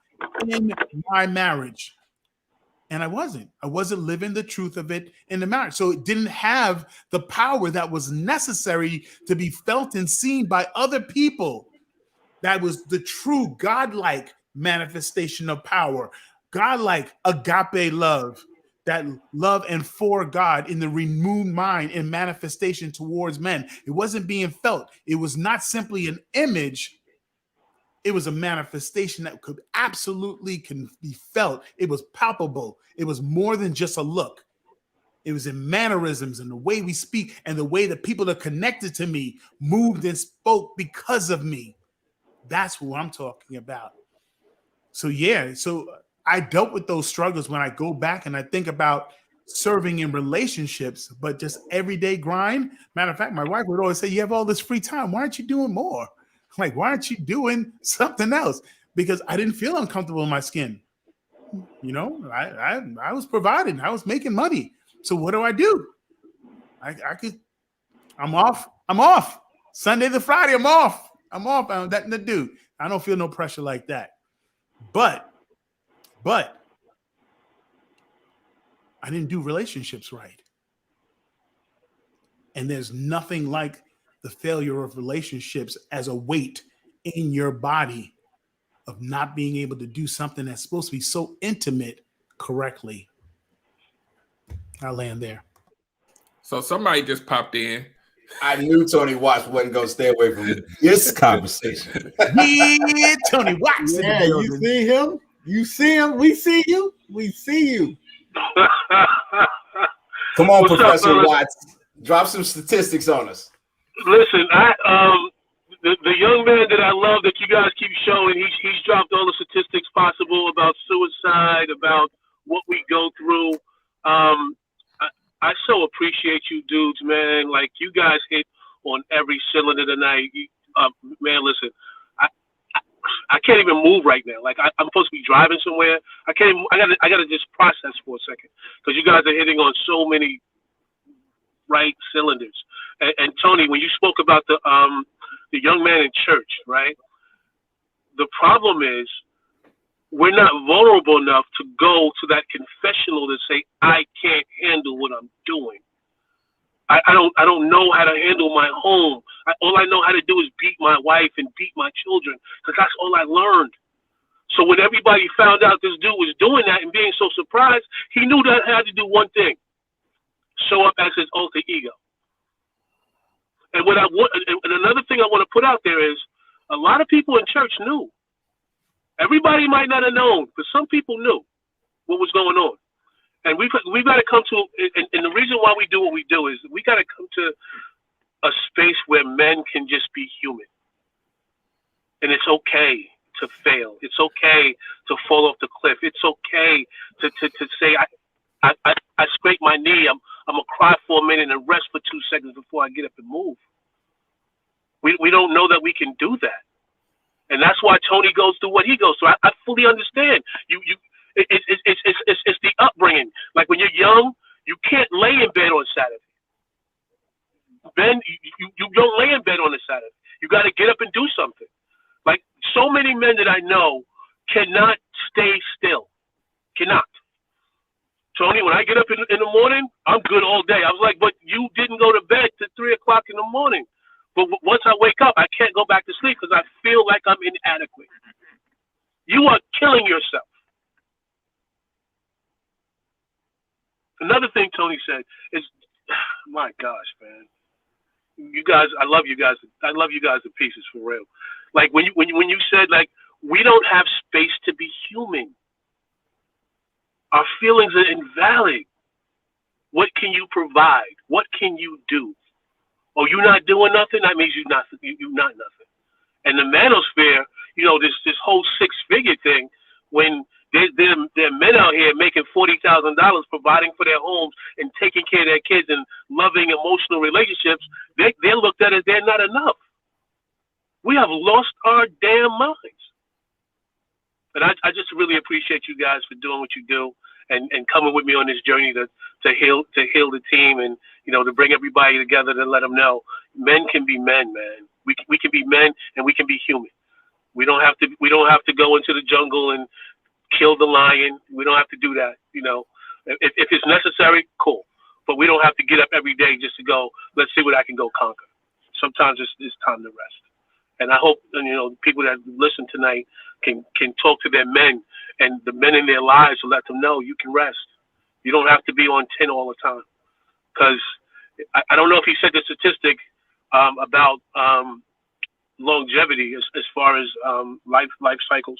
in my marriage? And I wasn't living the truth of it in the marriage. So it didn't have the power that was necessary to be felt and seen by other people. That was the true godlike manifestation of power, godlike agape love, that love and for God in the renewed mind and manifestation towards men. It wasn't being felt. It was not simply an image. It was a manifestation that could absolutely can be felt. It was palpable. It was more than just a look. It was in mannerisms and the way we speak and the way that people that connected to me moved and spoke because of me. That's who I'm talking about. So yeah, so I dealt with those struggles when I go back and I think about serving in relationships, but just everyday grind. Matter of fact, my wife would always say, you have all this free time. Why aren't you doing more? Like, why aren't you doing something else? Because I didn't feel uncomfortable in my skin. You know, I was providing. I was making money. So what do? I'm off. Sunday to Friday, I'm off. I have nothing to do. I don't feel no pressure like that. But I didn't do relationships right. And there's nothing like the failure of relationships as a weight in your body of not being able to do something that's supposed to be so intimate correctly. I'll land there. So somebody just popped in. I knew Tony Watts wasn't going to stay away from this conversation. Yeah, Tony Watts. Yeah, you see him? You see him? We see you. We see you. Come on, Professor Watts. Drop some statistics on us. Listen, the young man that I love that you guys keep showing, he's dropped all the statistics possible about suicide, about what we go through. I so appreciate you dudes, man. Like, you guys hit on every cylinder tonight. Man, listen, I can't even move right now. Like, I'm supposed to be driving somewhere. I gotta just process for a second, because you guys are hitting on so many right cylinders. And Tony, when you spoke about the young man in church, right? The problem is we're not vulnerable enough to go to that confessional to say, I can't handle what I'm doing. I don't know how to handle my home. All I know how to do is beat my wife and beat my children because that's all I learned. So when everybody found out this dude was doing that and being so surprised, he knew that I had to do one thing: show up as his alter ego. And what I want, and another thing I want to put out there is, a lot of people in church knew. Everybody might not have known, but some people knew what was going on. And we've got to come to, and the reason why we do what we do is we got to come to a space where men can just be human. And it's okay to fail. It's okay to fall off the cliff. It's okay to say, I scraped my knee. I'm gonna cry for a minute and rest for 2 seconds before I get up and move. We don't know that we can do that, and that's why Tony goes through what he goes through. I fully understand. It's the upbringing. Like when you're young, you can't lay in bed on Saturday. Ben, you don't lay in bed on a Saturday. You got to get up and do something. Like so many men that I know cannot stay still. Cannot. Tony, when I get up in the morning, I'm good all day. I was like, but you didn't go to bed till 3 o'clock in the morning. But once I wake up, I can't go back to sleep because I feel like I'm inadequate. You are killing yourself. Another thing Tony said is, my gosh, man. You guys, I love you guys. I love you guys to pieces for real. Like when you said like we don't have space to be human. Our feelings are invalid. What can you provide? What can you do? Oh, you're not doing nothing? That means you're not nothing. And the manosphere, this whole 6-figure thing, when there are men out here making $40,000 providing for their homes and taking care of their kids and loving emotional relationships, they're looked at as they're not enough. We have lost our damn minds. But I just really appreciate you guys for doing what you do and coming with me on this journey to heal the team and to bring everybody together to let them know men can be men, man. We can be men and we can be human. We don't have to go into the jungle and kill the lion. We don't have to do that. If it's necessary, cool. But we don't have to get up every day just to go, let's see what I can go conquer. Sometimes it's time to rest. And I hope people that listen tonight can talk to their men and the men in their lives to let them know you can rest. You don't have to be on 10 all the time. Because I don't know if he said the statistic about longevity as far as life cycles,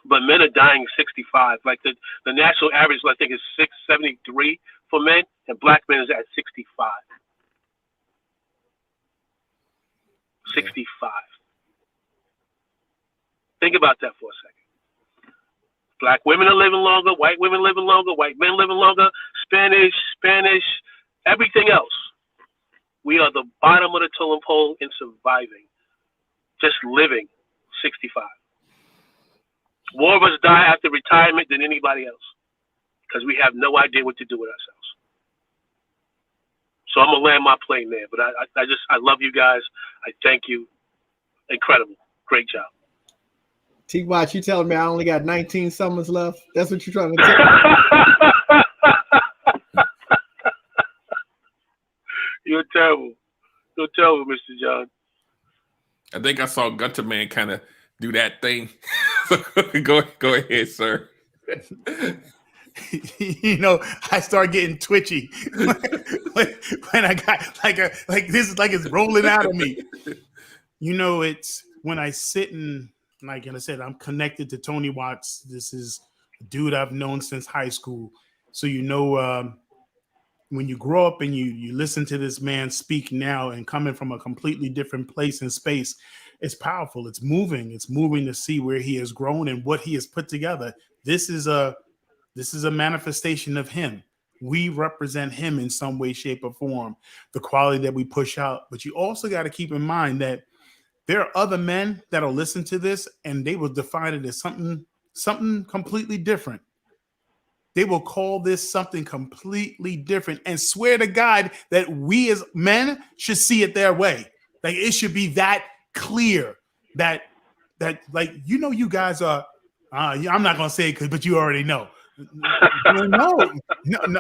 but men are dying at 65. Like the national average, I think, is 673 for men, and black men is at 65. 65. Think about that for a second. Black women are living longer, white women living longer, white men living longer, Spanish, everything else. We are the bottom of the totem pole in surviving, just living 65. More of us die after retirement than anybody else because we have no idea what to do with ourselves. So I'm going to land my plane there. But I love you guys. I thank you. Incredible. Great job. T-Watch, you telling me I only got 19 summers left? That's what you're trying to tell me? You're terrible. You're terrible, Mr. John. I think I saw Gunter Man kind of do that thing. Go ahead, sir. I start getting twitchy when I got like this is like it's rolling out of me. It's when I sit and like I said, I'm connected to Tony Watts. This is a dude I've known since high school. So when you grow up and you listen to this man speak now and coming from a completely different place and space, it's powerful. It's moving. It's moving to see where he has grown and what he has put together. This is a manifestation of him. We represent him in some way, shape, or form, the quality that we push out. But you also got to keep in mind that there are other men that'll listen to this and they will define it as something completely different. They will call this something completely different and swear to God that we as men should see it their way. Like it should be that clear that like, you guys are, I'm not going to say it, but you already know. No,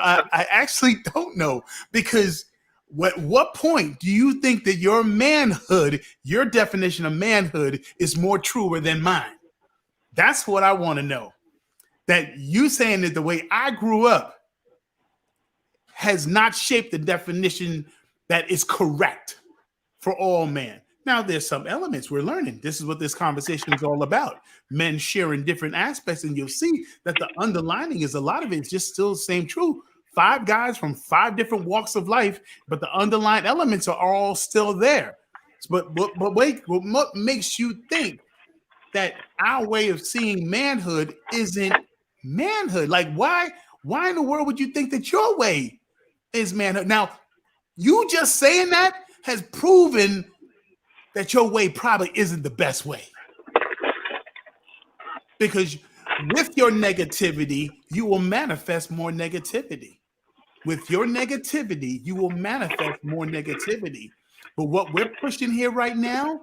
I actually don't know because What point do you think that your manhood, your definition of manhood, is more truer than mine? That's what I want to know. That you saying that the way I grew up has not shaped the definition that is correct for all men. Now, there's some elements we're learning. This is what this conversation is all about. Men sharing different aspects, and you'll see that the underlining is a lot of it is just still the same truth. 5 guys from 5 different walks of life, but the underlying elements are all still there. But wait, what makes you think that our way of seeing manhood isn't manhood? Like, why in the world would you think that your way is manhood? Now, you just saying that has proven that your way probably isn't the best way. Because with your negativity, you will manifest more negativity. With your negativity, you will manifest more negativity. But what we're pushing here right now,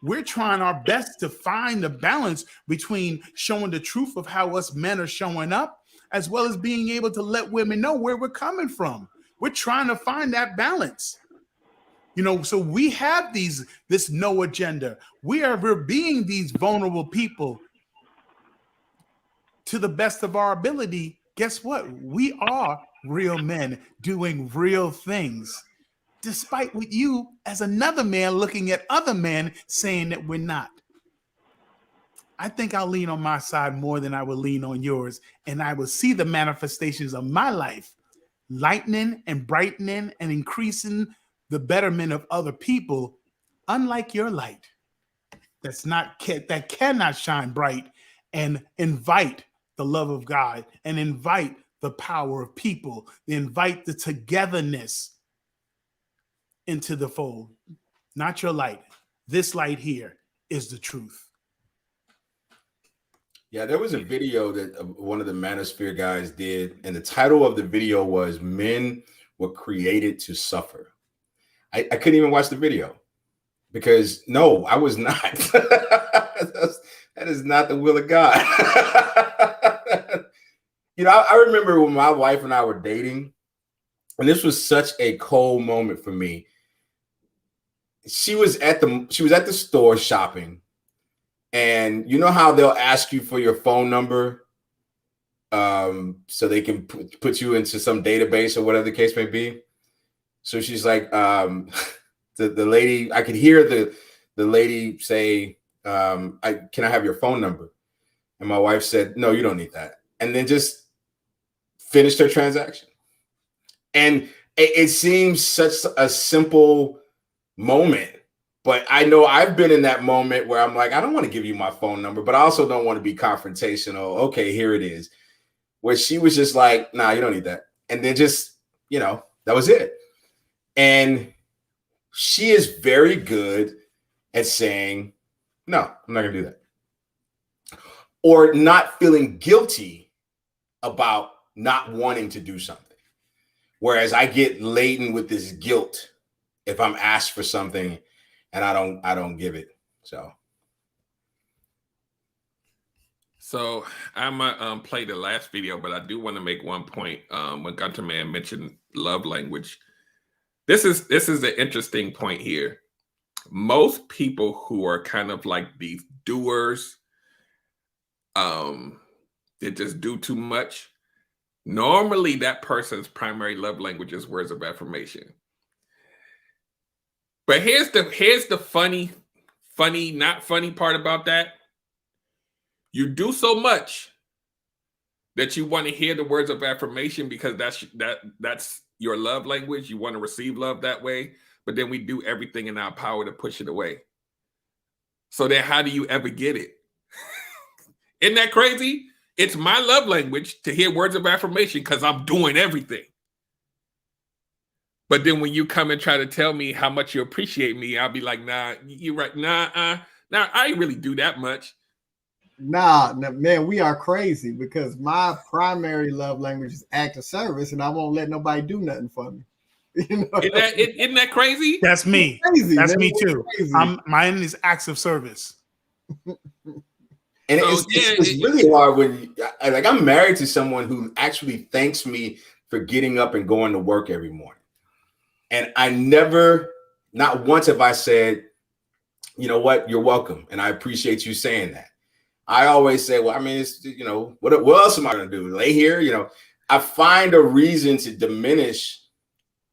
we're trying our best to find the balance between showing the truth of how us men are showing up, as well as being able to let women know where we're coming from. We're trying to find that balance. You know, so we have this no agenda. We're being these vulnerable people to the best of our ability. Guess what? We are real men doing real things, despite with you as another man looking at other men saying that we're not. I think I'll lean on my side more than I will lean on yours, and I will see the manifestations of my life lightening and brightening and increasing the betterment of other people, unlike your light that cannot shine bright and invite the love of God and invite the power of people, invite the togetherness into the fold. Not your light. This light here is the truth. Yeah, there was a video that one of the Manosphere guys did, and the title of the video was "Men Were Created to Suffer." I couldn't even watch the video because no, I was not. That is not the will of God. You know, I remember when my wife and I were dating, and this was such a cold moment for me. She was at the store shopping, and you know how they'll ask you for your phone number, so they can put you into some database or whatever the case may be. So she's like, the lady, I could hear the lady say, can I have your phone number? And my wife said, no, you don't need that. And then just finished her transaction. And it seems such a simple moment, but I know I've been in that moment where I'm like, I don't want to give you my phone number, but I also don't want to be confrontational. Okay, here it is. Where she was just like, nah, you don't need that. And then just, you know, that was it. And she is very good at saying, no, I'm not going to do that. Or not feeling guilty about not wanting to do something. Whereas I get laden with this guilt if I'm asked for something and I don't give it. So I'm gonna play the last video, but I do want to make one point. When Gunter Man mentioned love language, this is an interesting point here. Most people who are kind of like these doers, they just do too much. Normally, that person's primary love language is words of affirmation. But here's the funny, not funny part about that. You do so much that you want to hear the words of affirmation because that's your love language. You want to receive love that way, but then we do everything in our power to push it away. So then how do you ever get it? Isn't that crazy? It's my love language to hear words of affirmation because I'm doing everything. But then when you come and try to tell me how much you appreciate me, I'll be like, nah, you're right. Nah, I ain't really do that much. Nah, man, we are crazy because my primary love language is act of service, and I won't let nobody do nothing for me. You know? Isn't that crazy? That's me. Crazy, That's man. me too. Mine is acts of service. And it's really hard when I'm married to someone who actually thanks me for getting up and going to work every morning. And I never, not once have I said, you know what, you're welcome. And I appreciate you saying that. I always say, well, I mean, it's, you know, what else am I going to do? Lay here? You know, I find a reason to diminish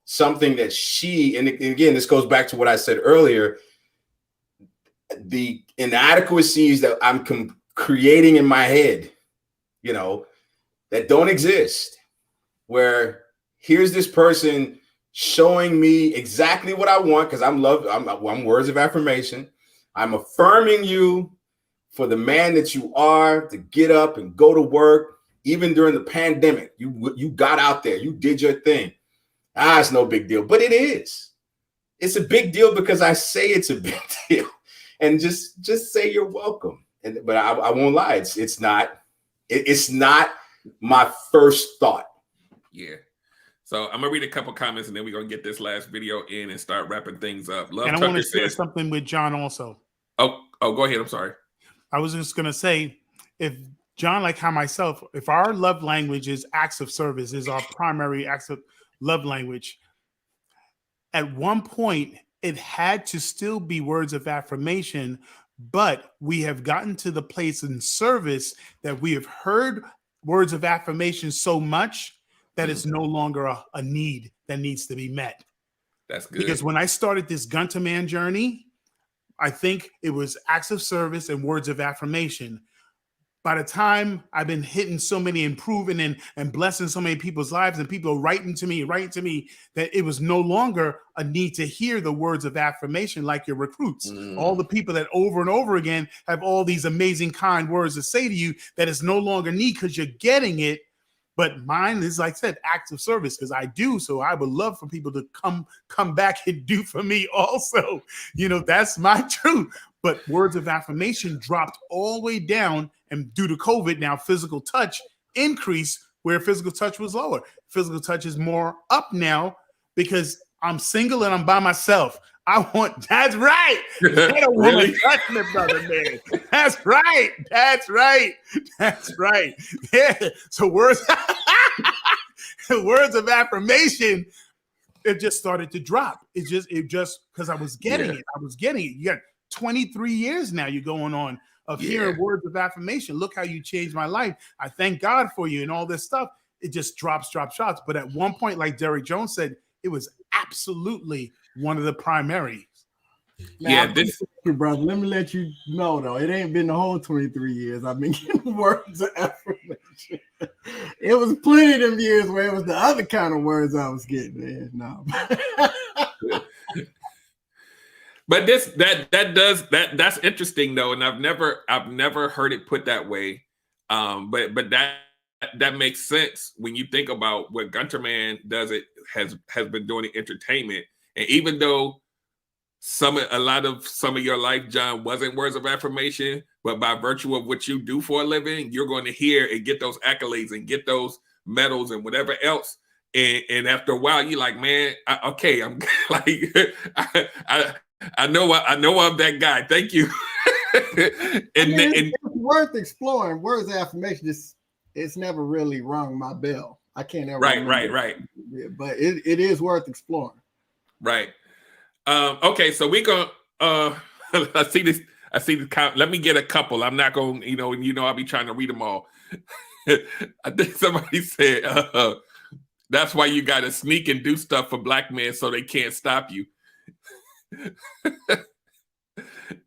something that she, and again, this goes back to what I said earlier, the inadequacies that I'm creating in my head, you know, that don't exist, where here's this person showing me exactly what I want, because I'm words of affirmation. I'm affirming you for the man that you are, to get up and go to work. Even during the pandemic, you got out there, you did your thing. It's no big deal, but it is. It's a big deal because I say it's a big deal. And just say you're welcome. But I won't lie, it's not my first thought. Yeah. So I'm gonna read a couple comments and then we're gonna get this last video in and start wrapping things up. Love and I Tucker want to share says something with John also. Oh, go ahead. I'm sorry. I was just gonna say, if John, like how myself, if our love language is acts of service, is our primary acts of love language, at one point it had to still be words of affirmation, but we have gotten to the place in service that we have heard words of affirmation so much that it's no longer a need that needs to be met. That's good. Because when I started this Gun to Man journey, I think it was acts of service and words of affirmation. By the time I've been hitting so many, improving and blessing so many people's lives, and people writing to me, that it was no longer a need to hear the words of affirmation like your recruits. All the people that over and over again have all these amazing, kind words to say to you, that it's no longer need because you're getting it. But mine is, like I said, acts of service, because I do. So I would love for people to come back and do for me also. You know, that's my truth. But words of affirmation dropped all the way down. And due to COVID, now physical touch increased where physical touch was lower. Physical touch is more up now because I'm single and I'm by myself. That's right. They don't want to touch me, brother, man. That's right. Yeah. So words of affirmation, it just started to drop. It just because I was getting it. You got 23 years now you're going on of hearing words of affirmation. Look how you changed my life. I thank God for you and all this stuff. It just drops. But at one point, like Derrick Jones said, it was absolutely one of the primaries. Now, brother, let me let you know, though, it ain't been the whole 23 years I've been getting words of affirmation. It was plenty of them years where it was the other kind of words I was getting. Man. No. But that's interesting though, and I've never heard it put that way. But that makes sense when you think about what Gunter Man does. It has been doing in entertainment, and even though a lot of your life, John, wasn't words of affirmation, but by virtue of what you do for a living, you're going to hear and get those accolades and get those medals and whatever else. And after a while, you're like, man, I'm like, I know I'm that guy. Thank you. It's worth exploring. Words of affirmation, it's never really rung my bell. I can't ever. Right. But it is worth exploring. Right. Okay, so we go. I see this. Let me get a couple. I'm not going. I'll be trying to read them all. I think somebody said that's why you got to sneak and do stuff for black men so they can't stop you.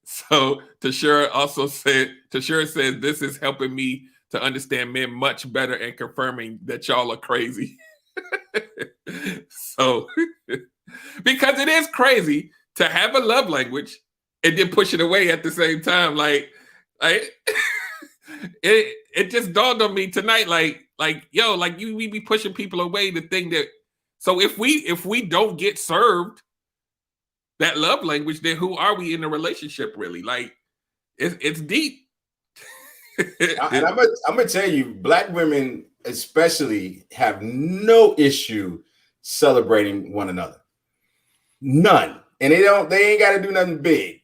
So Tashura says this is helping me to understand men much better and confirming that y'all are crazy. So because it is crazy to have a love language and then push it away at the same time. Like it just dawned on me tonight, we be pushing people away to think that. So if we don't get served that love language, then who are we in a relationship really? Like it's deep. And I'm gonna tell you, black women especially have no issue celebrating one another. None. And they ain't got to do nothing big.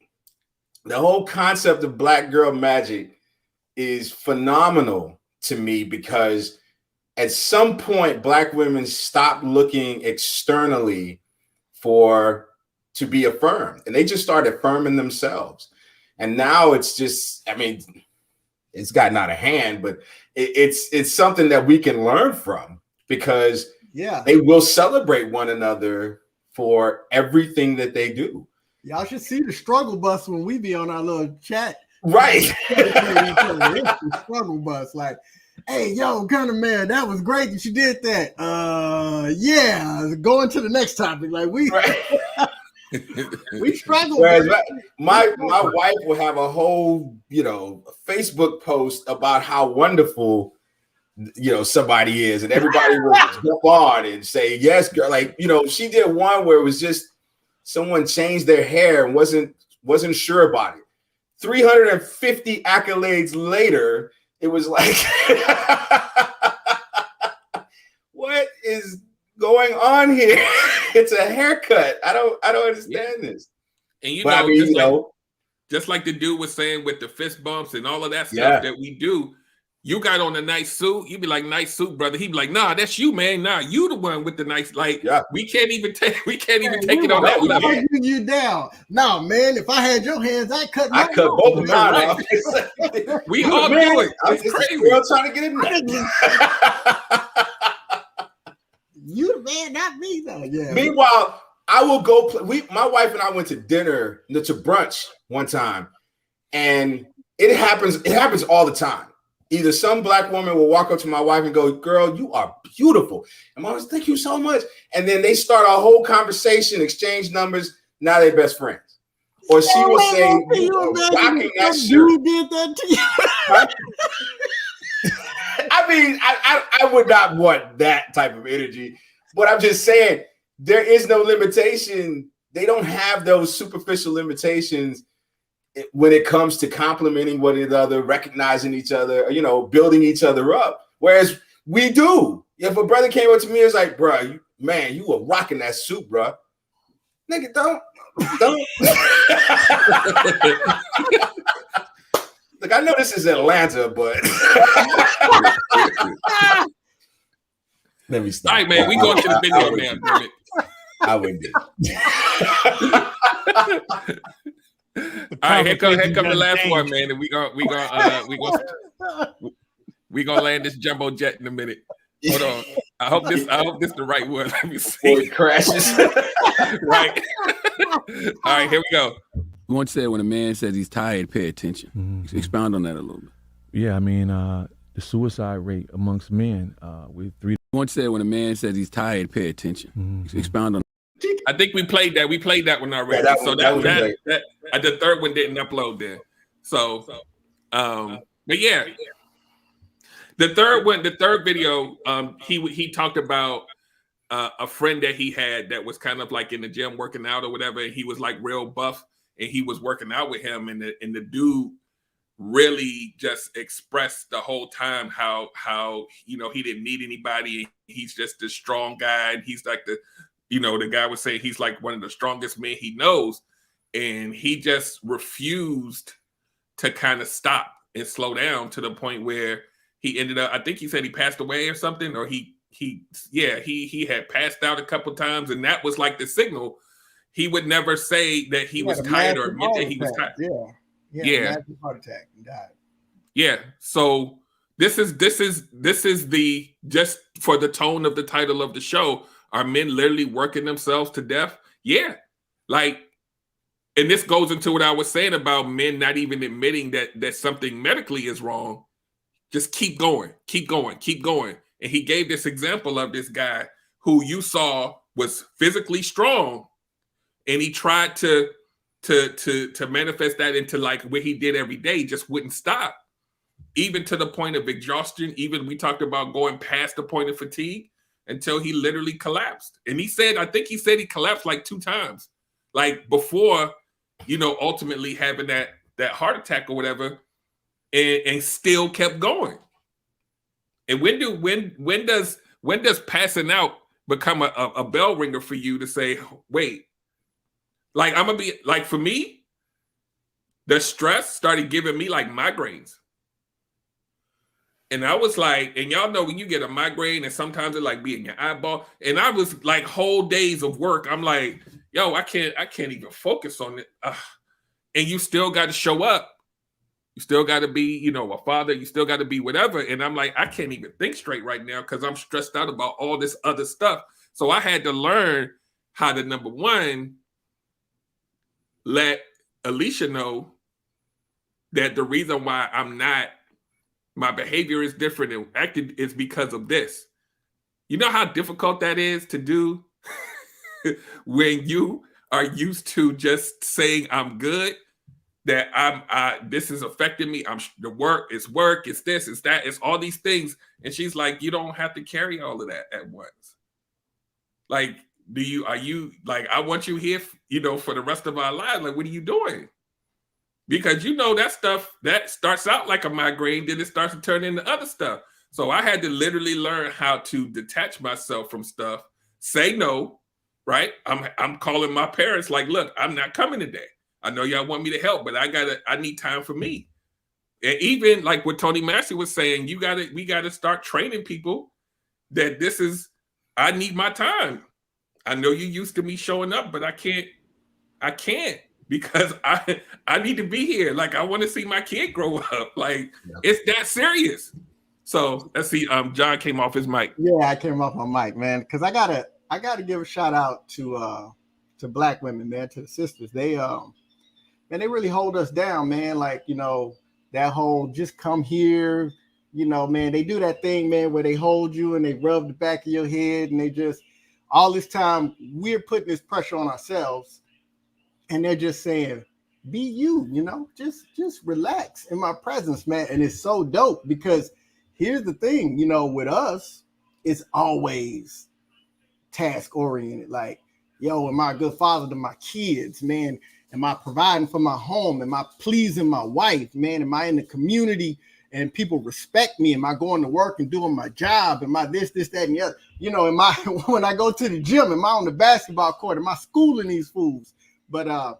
The whole concept of black girl magic is phenomenal to me because at some point, black women stop looking externally to be affirmed, and they just started affirming themselves. And now it's just, I mean, it's gotten out of hand, but it's something that we can learn from, because they will celebrate one another for everything that they do. Y'all should see the struggle bus when we be on our little chat. Right. It's the struggle bus. Like, hey, yo, Gunner Man, that was great that you did that. Yeah, going to the next topic. Like we struggle. Whereas my wife will have a whole, Facebook post about how wonderful, somebody is, and everybody will jump on and say, yes, girl. Like, she did one where it was just someone changed their hair and wasn't sure about it. 350 accolades later, it was like, what is going on here? It's a haircut. I don't understand this. And just like the dude was saying with the fist bumps and all of that stuff that we do, you got on a nice suit, you be like, nice suit, brother. He'd be like, nah, that's you, man. Nah, you the one with the nice, we can't even take it on that level. You down. No, man, if I had your hands, I cut both of mine off. We all do it. It's crazy. Girl trying to get it. You the man, not me though. Yeah. Meanwhile, I will go my wife and I went to dinner, to brunch one time, and it happens all the time. Either some black woman will walk up to my wife and go, girl, you are beautiful. And my wife, thank you so much. And then they start a whole conversation, exchange numbers. Now they're best friends. Or she will say, you are rocking that shirt. You did that to you. I mean, I would not want that type of energy. But I'm just saying, there is no limitation. They don't have those superficial limitations when it comes to complimenting one another, recognizing each other, building each other up. Whereas we do. If a brother came up to me and was like, bro, you were rocking that suit, bro. Nigga, don't. Look, I know this is Atlanta, but let me stop. All right, man, we going to the video now. Damn it. I wouldn't do it. All right, here come the last one, man, and we gonna land this jumbo jet in a minute. Hold on. I hope this the right one. Let me see. Before it crashes. Right. All right, here we go. We want to say when a man says he's tired, pay attention. Mm-hmm. Expound on that a little bit. Yeah, I mean, the suicide rate amongst men with 3. We want to say when a man says he's tired, pay attention. Mm-hmm. Expound on. I think we played that. We played that one already. Yeah, that the third one didn't upload there. So, but yeah, the third video, he talked about a friend that he had that was kind of like in the gym working out or whatever. And he was like real buff, and he was working out with him, and the dude really just expressed the whole time how he didn't need anybody. He's just a strong guy, and he's like the guy was saying he's like one of the strongest men he knows, and he just refused to kind of stop and slow down to the point where he ended up, I think he said he passed away or something, or he had passed out a couple times, and that was like the signal. He would never say that he was tired or admit that he was tired. Yeah. Heart attack and died. Yeah. So this is the, just for the tone of the title of the show. Are men literally working themselves to death? Yeah. Like, and this goes into what I was saying about men not even admitting that something medically is wrong. Just keep going. And he gave this example of this guy who you saw was physically strong, and he tried to manifest that into like what he did every day, just wouldn't stop. Even to the point of exhaustion, even we talked about going past the point of fatigue, until he literally collapsed. And I think he said he collapsed like 2 times, like before, ultimately having that heart attack or whatever, and still kept going. And when does passing out become a bell ringer for you to say, wait, like I'm gonna be like, for me, the stress started giving me like migraines. And I was like, and y'all know when you get a migraine and sometimes it like be in your eyeball. And I was like whole days of work. I'm like, yo, I can't even focus on it. And you still got to show up. You still got to be, you know, a father. You still got to be whatever. And I'm like, I can't even think straight right now because I'm stressed out about all this other stuff. So I had to learn how to, number one, let Alicia know that the reason why my behavior is different and acting is because of this. You know how difficult that is to do when you are used to just saying I'm good, that this is affecting me. It's this, it's that, it's all these things. And she's like, you don't have to carry all of that at once. Like, are you like, I want you here, you know, for the rest of our lives. Like, what are you doing? Because you know that stuff that starts out like a migraine, then it starts to turn into other stuff. So I had to literally learn how to detach myself from stuff, say no, right? I'm calling my parents like, look, I'm not coming today. I know y'all want me to help, but I need time for me. And even like what Tony Massey was saying, we gotta start training people that I need my time. I know you used to me showing up, but I can't because I need to be here. Like, I want to see my kid grow up. Like, It's that serious. So let's see. John came off his mic. Yeah, I came off my mic, man, because I gotta give a shout out to Black women, man, to the sisters. They really hold us down, man. Like, you know, that whole just come here, you know, man, they do that thing, man, where they hold you and they rub the back of your head and they just, all this time we're putting this pressure on ourselves and they're just saying, be you know, just relax in my presence, man. And it's so dope because here's the thing, you know, with us, it's always task oriented. Like, yo, am I a good father to my kids, man? Am I providing for my home? Am I pleasing my wife, man? Am I in the community and people respect me? Am I going to work and doing my job? Am I this, that, and the other? You know, am I, when I go to the gym, am I on the basketball court? Am I schooling these fools? But,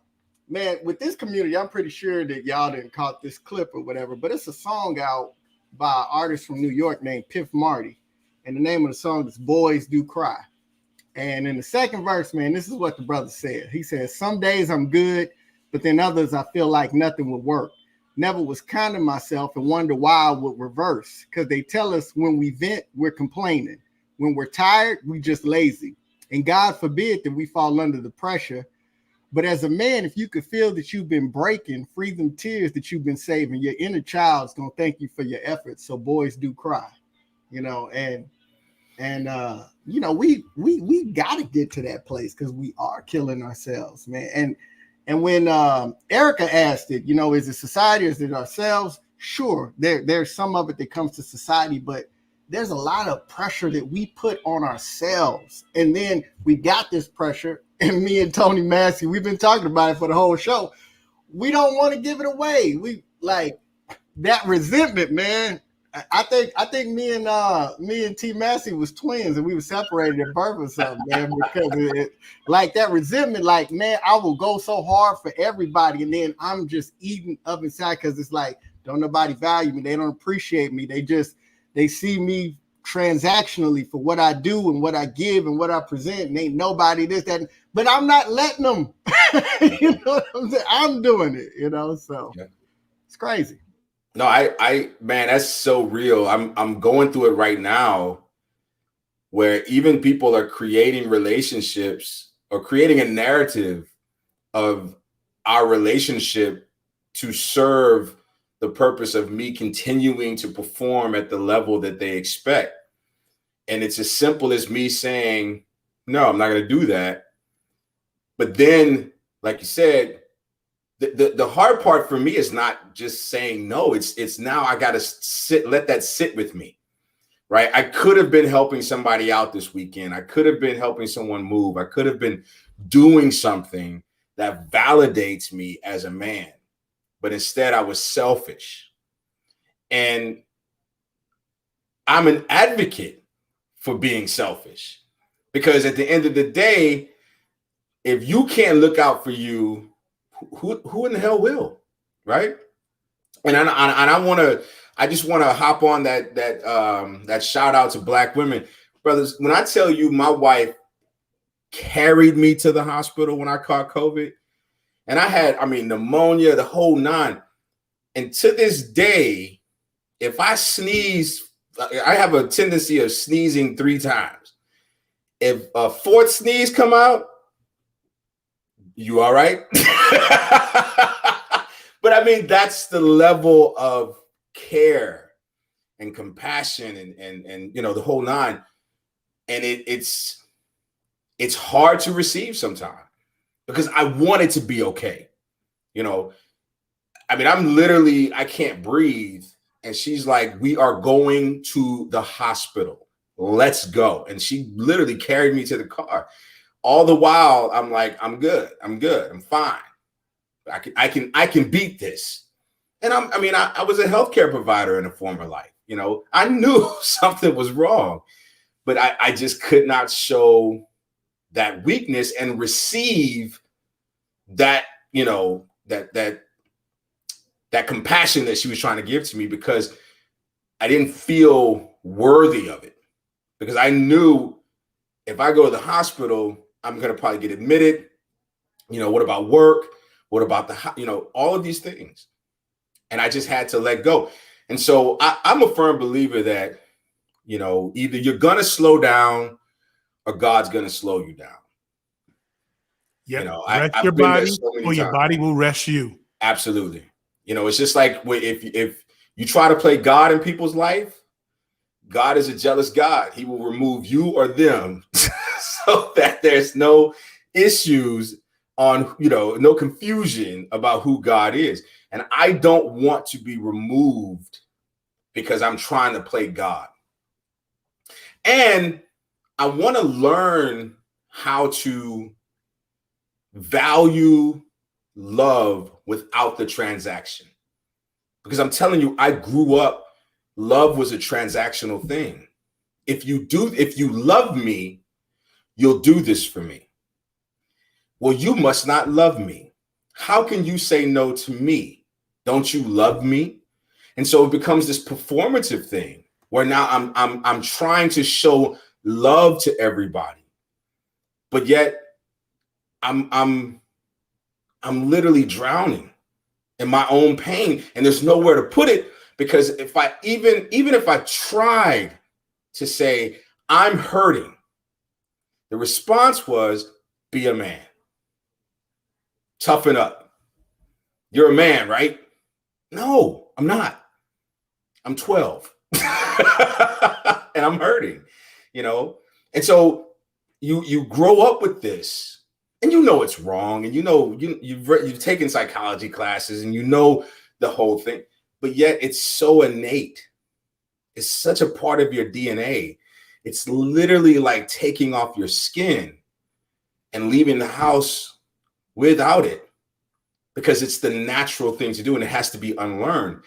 man, with this community, I'm pretty sure that y'all didn't caught this clip or whatever, but it's a song out by an artist from New York named Piff Marty. And the name of the song is Boys Do Cry. And in the second verse, man, this is what the brother said. He says, some days I'm good, but then others I feel like nothing would work. Never was kind to myself and wonder why I would reverse. Because they tell us when we vent, we're complaining. When we're tired, we just lazy. And God forbid that we fall under the pressure. But as a man, if you could feel that you've been breaking, free them tears that you've been saving, your inner child's going to thank you for your efforts. So boys do cry, you know, and you know, we got to get to that place because we are killing ourselves, man. And when Erica asked it, you know, is it society or is it ourselves? Sure, there's some of it that comes to society, but there's a lot of pressure that we put on ourselves. And then we got this pressure, and me and Tony Massey, we've been talking about it for the whole show. We don't want to give it away. We like that resentment, man. I think me and T Massey was twins and we were separated at birth or something, man, because it, like that resentment, like, man, I will go so hard for everybody and then I'm just eating up inside because it's like, don't nobody value me. They don't appreciate me. They see me transactionally for what I do and what I give and what I present, and ain't nobody this, that, but I'm not letting them. You know what I'm saying? I'm doing it, you know, so It's crazy. No, I man, that's so real. I'm going through it right now where even people are creating relationships or creating a narrative of our relationship to serve the purpose of me continuing to perform at the level that they expect. And it's as simple as me saying, no, I'm not going to do that. But then, like you said, the hard part for me is not just saying no. It's now I got to let that sit with me, right? I could have been helping somebody out this weekend. I could have been helping someone move. I could have been doing something that validates me as a man. But instead I was selfish. And I'm an advocate for being selfish because at the end of the day, if you can't look out for you, who in the hell will, right? And I just want to hop on that shout out to Black women, brothers. When I tell you, my wife carried me to the hospital when I caught COVID, and I had, pneumonia, the whole nine. And to this day, if I sneeze, I have a tendency of sneezing 3 times. If a fourth sneeze come out, you all right? But I mean, that's the level of care and compassion and the whole nine. And it's hard to receive sometimes because I want it to be okay. I can't breathe. And she's like, we are going to the hospital. Let's go. And she literally carried me to the car. All the while, I'm like, I'm good. I'm fine. I can beat this. And I was a healthcare provider in a former life. I knew something was wrong, but I just could not show that weakness and receive that, that compassion that she was trying to give to me, because I didn't feel worthy of it, because I knew if I go to the hospital, I'm going to probably get admitted. What about work? What about all of these things? And I just had to let go. And so I'm a firm believer that, either you're going to slow down or God's going to slow you down. Yeah. Rest your body or your body will rest you. Absolutely. It's just like if you try to play God in people's life, God is a jealous God. He will remove you or them so that there's no issues on, no confusion about who God is. And I don't want to be removed because I'm trying to play God. And I want to learn how to value love without the transaction. Because I'm telling you, I grew up, love was a transactional thing. If you love me, you'll do this for me. Well, you must not love me. How can you say no to me? Don't you love me? And so it becomes this performative thing where now I'm trying to show love to everybody, but yet I'm literally drowning in my own pain, and there's nowhere to put it, because if I even if I tried to say I'm hurting, the response was, be a man. Toughen up. You're a man, right? No, I'm not. I'm 12 and I'm hurting, And so you grow up with this, and it's wrong, and you've taken psychology classes, and the whole thing, but yet it's so innate. It's such a part of your DNA. It's literally like taking off your skin and leaving the house without it, because it's the natural thing to do, and it has to be unlearned.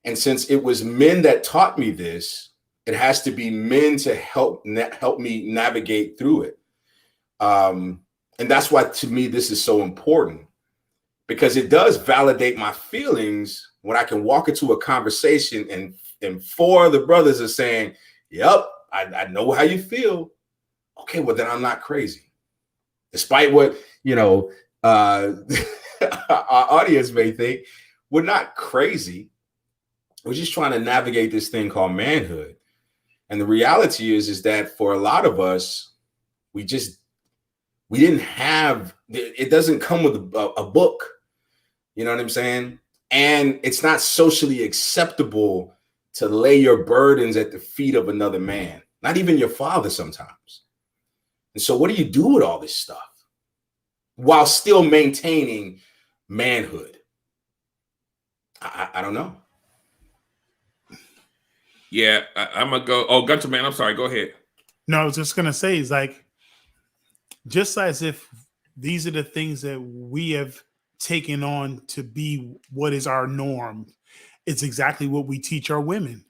And since it was men that taught me this, it has to be men to help me navigate through it. And that's why, to me, this is so important, because it does validate my feelings when I can walk into a conversation and 4 of the brothers are saying, yep, I know how you feel. Okay, well, then I'm not crazy. Despite what, our audience may think, we're not crazy. We're just trying to navigate this thing called manhood. And the reality is that for a lot of us, we didn't have, it doesn't come with a book. You know what I'm saying? And it's not socially acceptable to lay your burdens at the feet of another man, not even your father sometimes. And so what do you do with all this stuff while still maintaining manhood? I don't know. Yeah, I'm gonna go. Oh, Gunter Man, I'm sorry. Go ahead. No, I was just gonna say, it's like, just as if these are the things that we have taken on to be what is our norm, it's exactly what we teach our women.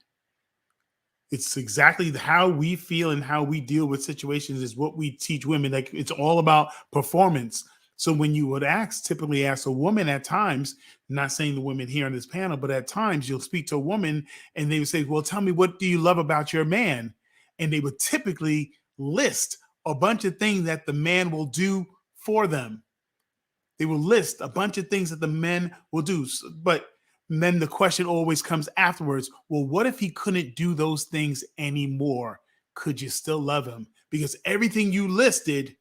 It's exactly how we feel and how we deal with situations is what we teach women. Like, it's all about performance. So when you would typically ask a woman at times, not saying the women here on this panel, but at times you'll speak to a woman and they would say, well, tell me, what do you love about your man? And they would typically list a bunch of things that the man will do for them. They will list a bunch of things that the men will do. But then the question always comes afterwards, well, what if he couldn't do those things anymore? Could you still love him? Because everything you listed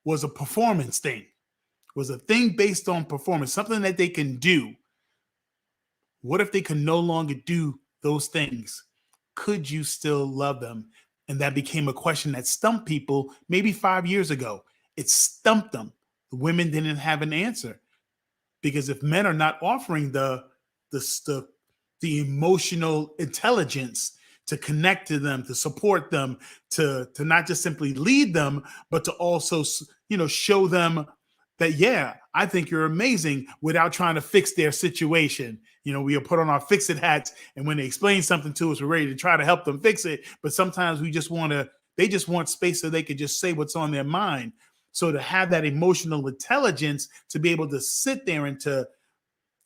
was a performance thing, was a thing based on performance, something that they can do. What if they can no longer do those things? Could you still love them? And that became a question that stumped people maybe 5 years ago. It stumped them. The women didn't have an answer, because if men are not offering the emotional intelligence to connect to them, to support them, to not just simply lead them, but to also, show them that, yeah, I think you're amazing, without trying to fix their situation. We put on our fix-it hats, and when they explain something to us, we're ready to try to help them fix it. But sometimes they just want space so they could just say what's on their mind. So to have that emotional intelligence to be able to sit there and to,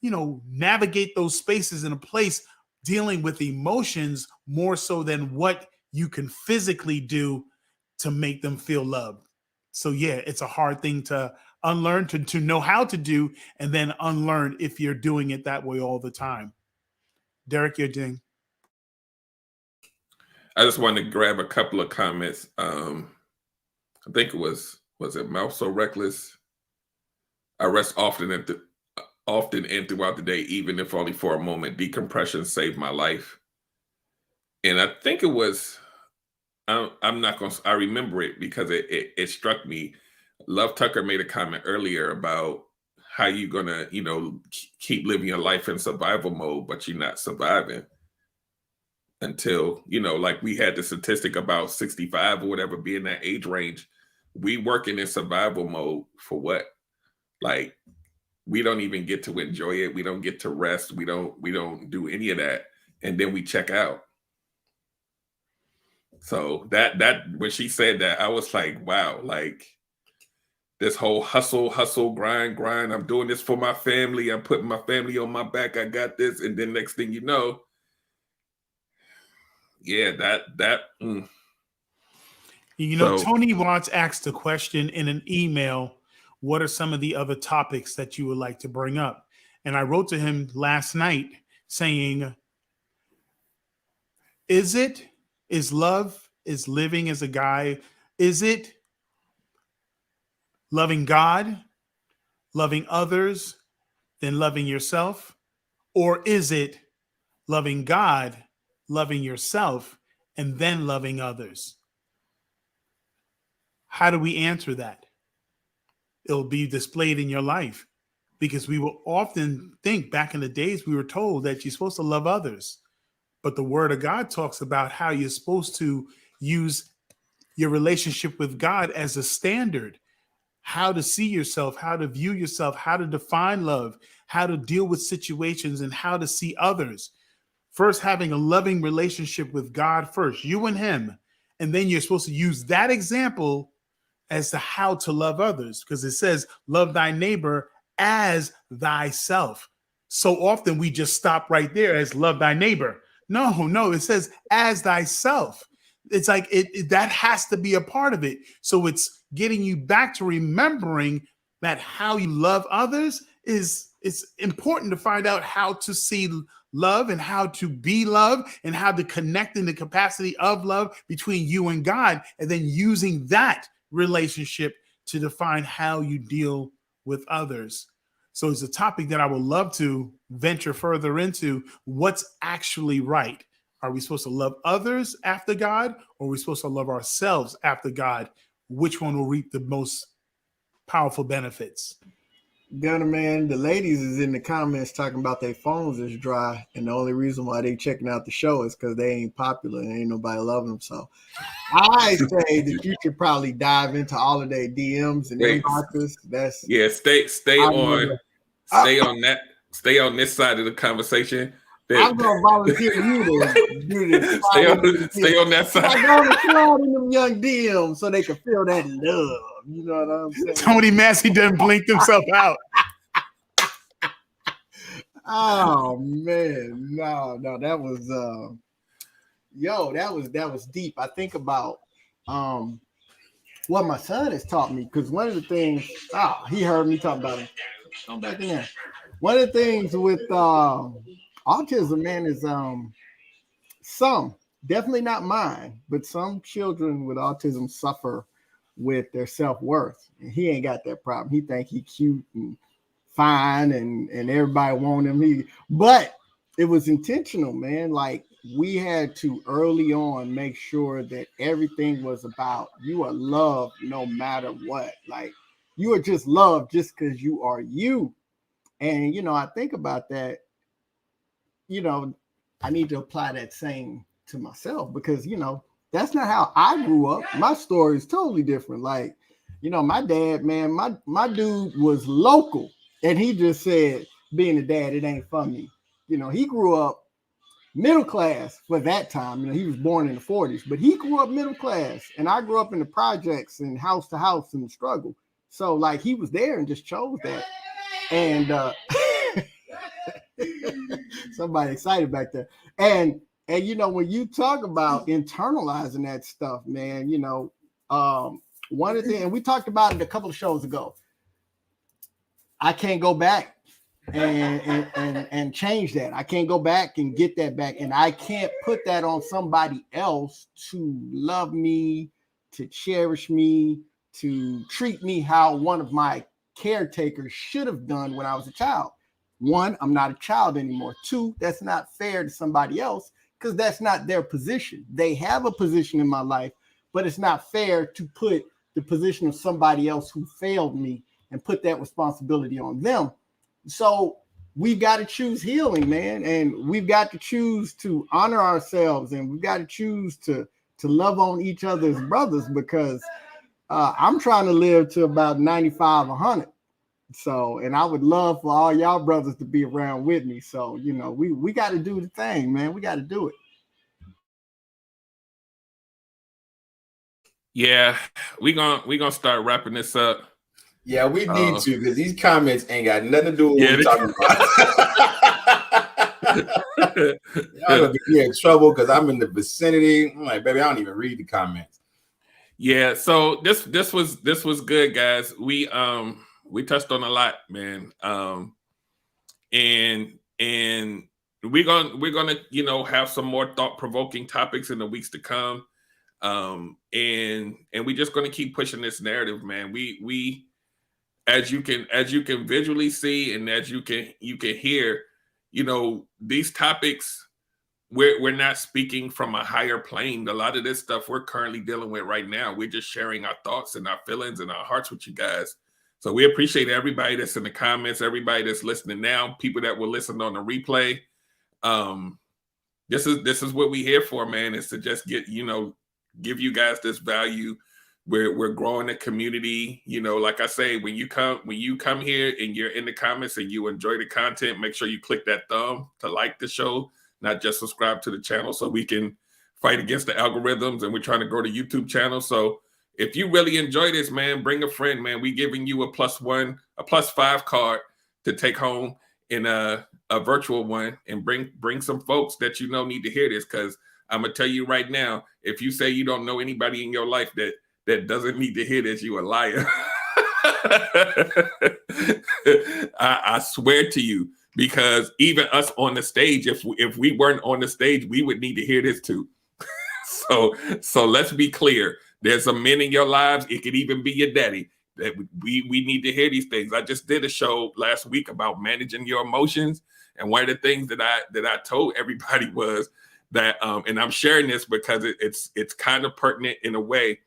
navigate those spaces in a place dealing with emotions more so than what you can physically do to make them feel loved. So yeah, it's a hard thing to unlearn, to know how to do, and then unlearn if you're doing it that way all the time. Derek, your ding. I just wanted to grab a couple of comments. I think it was it Mouth So Reckless? I rest often and throughout the day, even if only for a moment. Decompression saved my life. And I think it was, I remember it because it struck me. Love Tucker made a comment earlier about how you gonna, keep living your life in survival mode, but you're not surviving until, like we had the statistic about 65 or whatever being that age range. We working in survival mode for what? Like, we don't even get to enjoy it. We don't get to rest. We don't do any of that. And then we check out. So that when she said that, I was like, wow, like this whole hustle, grind. I'm doing this for my family. I'm putting my family on my back. I got this. And then next thing you know, yeah, Tony Watts asked a question in an email. What are some of the other topics that you would like to bring up? And I wrote to him last night saying, is living as a guy, is it loving God, loving others, then loving yourself? Or is it loving God, loving yourself, and then loving others? How do we answer that? It'll be displayed in your life, because we will often think, back in the days, we were told that you're supposed to love others. But the Word of God talks about how you're supposed to use your relationship with God as a standard, how to see yourself, how to view yourself, how to define love, how to deal with situations, and how to see others. First, having a loving relationship with God first, you and him. And then you're supposed to use that example as to how to love others, because it says, love thy neighbor as thyself. So often we just stop right there as love thy neighbor. No, it says as thyself. It's like that has to be a part of it. So it's getting you back to remembering that how you love others it's important to find out how to see love and how to be love and how to connect in the capacity of love between you and God, and then using that relationship to define how you deal with others. So it's a topic that I would love to venture further into. What's actually right? Are we supposed to love others after God, or are we supposed to love ourselves after God? Which one will reap the most powerful benefits? Gunner, man, the ladies is in the comments talking about their phones is dry, and the only reason why they checking out the show is because they ain't popular and ain't nobody loving them. So I say that you should probably dive into all of their DMs and inboxes. Stay on this side of the conversation. I'm gonna volunteer you to do this. Stay on that side. I'm gonna slide in them young DMs so they can feel that love. You know what I'm saying? Tony Massey done blinked himself out. Oh man, no, that was that was deep. I think about what my son has taught me, because one of the things he heard me talk about it. Go back in there. One of the things with autism, man, is some, definitely not mine, but some children with autism suffer with their self-worth. And he ain't got that problem. He think he cute and fine and everybody want him. But it was intentional, man. Like, we had to early on make sure that everything was about you are loved no matter what. Like, you are just loved just because you are you. And, you know, I think about that, you know, I need to apply that same to myself, because, you know, that's not how I grew up. My story is totally different. Like, you know, my dad, man, my dude was local, and he just said, being a dad, it ain't for me. You know, he grew up middle class for that time. You know, he was born in the 40s, but he grew up middle class, and I grew up in the projects and house to house in the struggle. So, like, he was there and just chose that. And somebody excited back there. And you know, when you talk about internalizing that stuff, man, you know, one of the things, and we talked about it a couple of shows ago, I can't go back and change that. I can't go back and get that back. And I can't put that on somebody else to love me, to cherish me, to treat me how one of my caretakers should have done when I was a child. One, I'm not a child anymore. Two, that's not fair to somebody else, because that's not their position. They have a position in my life, but it's not fair to put the position of somebody else who failed me and put that responsibility on them. So we've got to choose healing, man. And we've got to choose to honor ourselves, and we've got to choose to love on each other's brothers, because I'm trying to live to about 95, 100. So, and I would love for all y'all brothers to be around with me. So, you know, we got to do the thing, man. We got to do it. Yeah, we gonna start wrapping this up. Yeah, we need to, because these comments ain't got nothing to do with what we're talking about. Y'all gonna be in trouble because I'm in the vicinity. I'm like, baby, I don't even read the comments. Yeah, so this was good, guys. We touched on a lot, man. And we're gonna you know, have some more thought-provoking topics in the weeks to come. And we're just gonna keep pushing this narrative, man. We as you can visually see, and as you can hear, you know, these topics, we're not speaking from a higher plane. A lot of this stuff we're currently dealing with right now. We're just sharing our thoughts and our feelings and our hearts with you guys. So we appreciate everybody that's in the comments, everybody that's listening now, people that will listen on the replay. This is what we're here for, man, is to just give you guys this value. We're growing a community. You know, like I say, when you come here and you're in the comments and you enjoy the content, make sure you click that thumb to like the show, not just subscribe to the channel, so we can fight against the algorithms, and we're trying to grow the YouTube channel. So if you really enjoy this, man, bring a friend, man. We giving you a +5 card to take home in a virtual one, and bring some folks that you know need to hear this, because I'm gonna tell you right now, if you say you don't know anybody in your life that doesn't need to hear this, you a liar. I swear to you, because even us on the stage, if we weren't on the stage, we would need to hear this too. So let's be clear. There's some men in your lives, it could even be your daddy, that we need to hear these things. I just did a show last week about managing your emotions, and one of the things that I told everybody was that, and I'm sharing this because it's kind of pertinent in a way,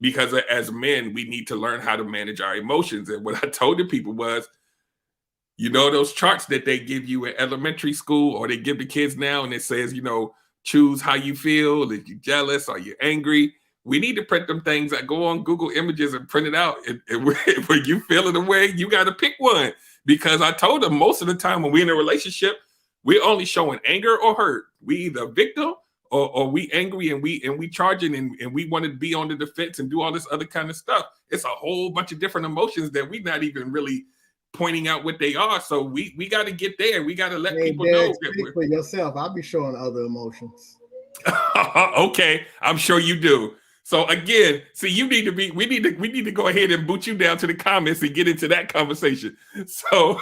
because as men, we need to learn how to manage our emotions. And what I told the people was, you know, those charts that they give you in elementary school, or they give the kids now, and it says, you know, choose how you feel. If you're jealous or you're angry, we need to print them things. That go on Google Images and print it out. And when you feeling a way, you got to pick one. Because I told them, most of the time when we're in a relationship, we're only showing anger or hurt. We either victim or we angry and we charging and we want to be on the defense and do all this other kind of stuff. It's a whole bunch of different emotions that we're not even really pointing out what they are. So we got to get there. We got to let people know that for yourself. I'll be showing other emotions. Okay, I'm sure you do. So again, see, we need to go ahead and boot you down to the comments and get into that conversation. So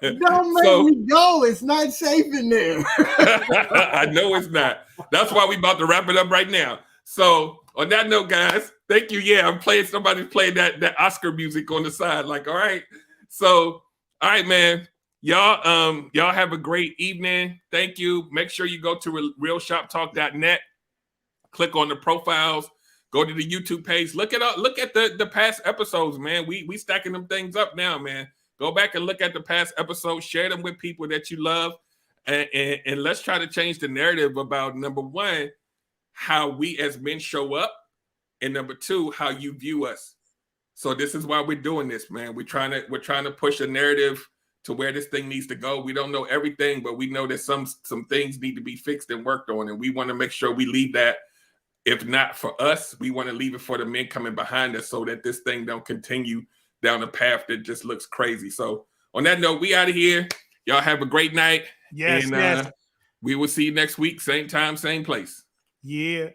don't make me go. It's not safe in there. I know it's not. That's why we about to wrap it up right now. So on that note, guys, thank you. Yeah, I'm playing. Somebody's playing that Oscar music on the side. Like, all right. So, all right, man. Y'all have a great evening. Thank you. Make sure you go to realshoptalk.net. Click on the profiles. Go to the YouTube page. Look at the past episodes, man. We stacking them things up now, man. Go back and look at the past episodes. Share them with people that you love, and let's try to change the narrative about, number one, how we as men show up, and number two, how you view us. So this is why we're doing this, man. We're trying to push a narrative to where this thing needs to go. We don't know everything, but we know that some things need to be fixed and worked on, and we want to make sure we leave that. If not for us, we want to leave it for the men coming behind us, so that this thing don't continue down a path that just looks crazy. So on that note, we out of here. Y'all have a great night. Yes, and we will see you next week, same time, same place. Yeah.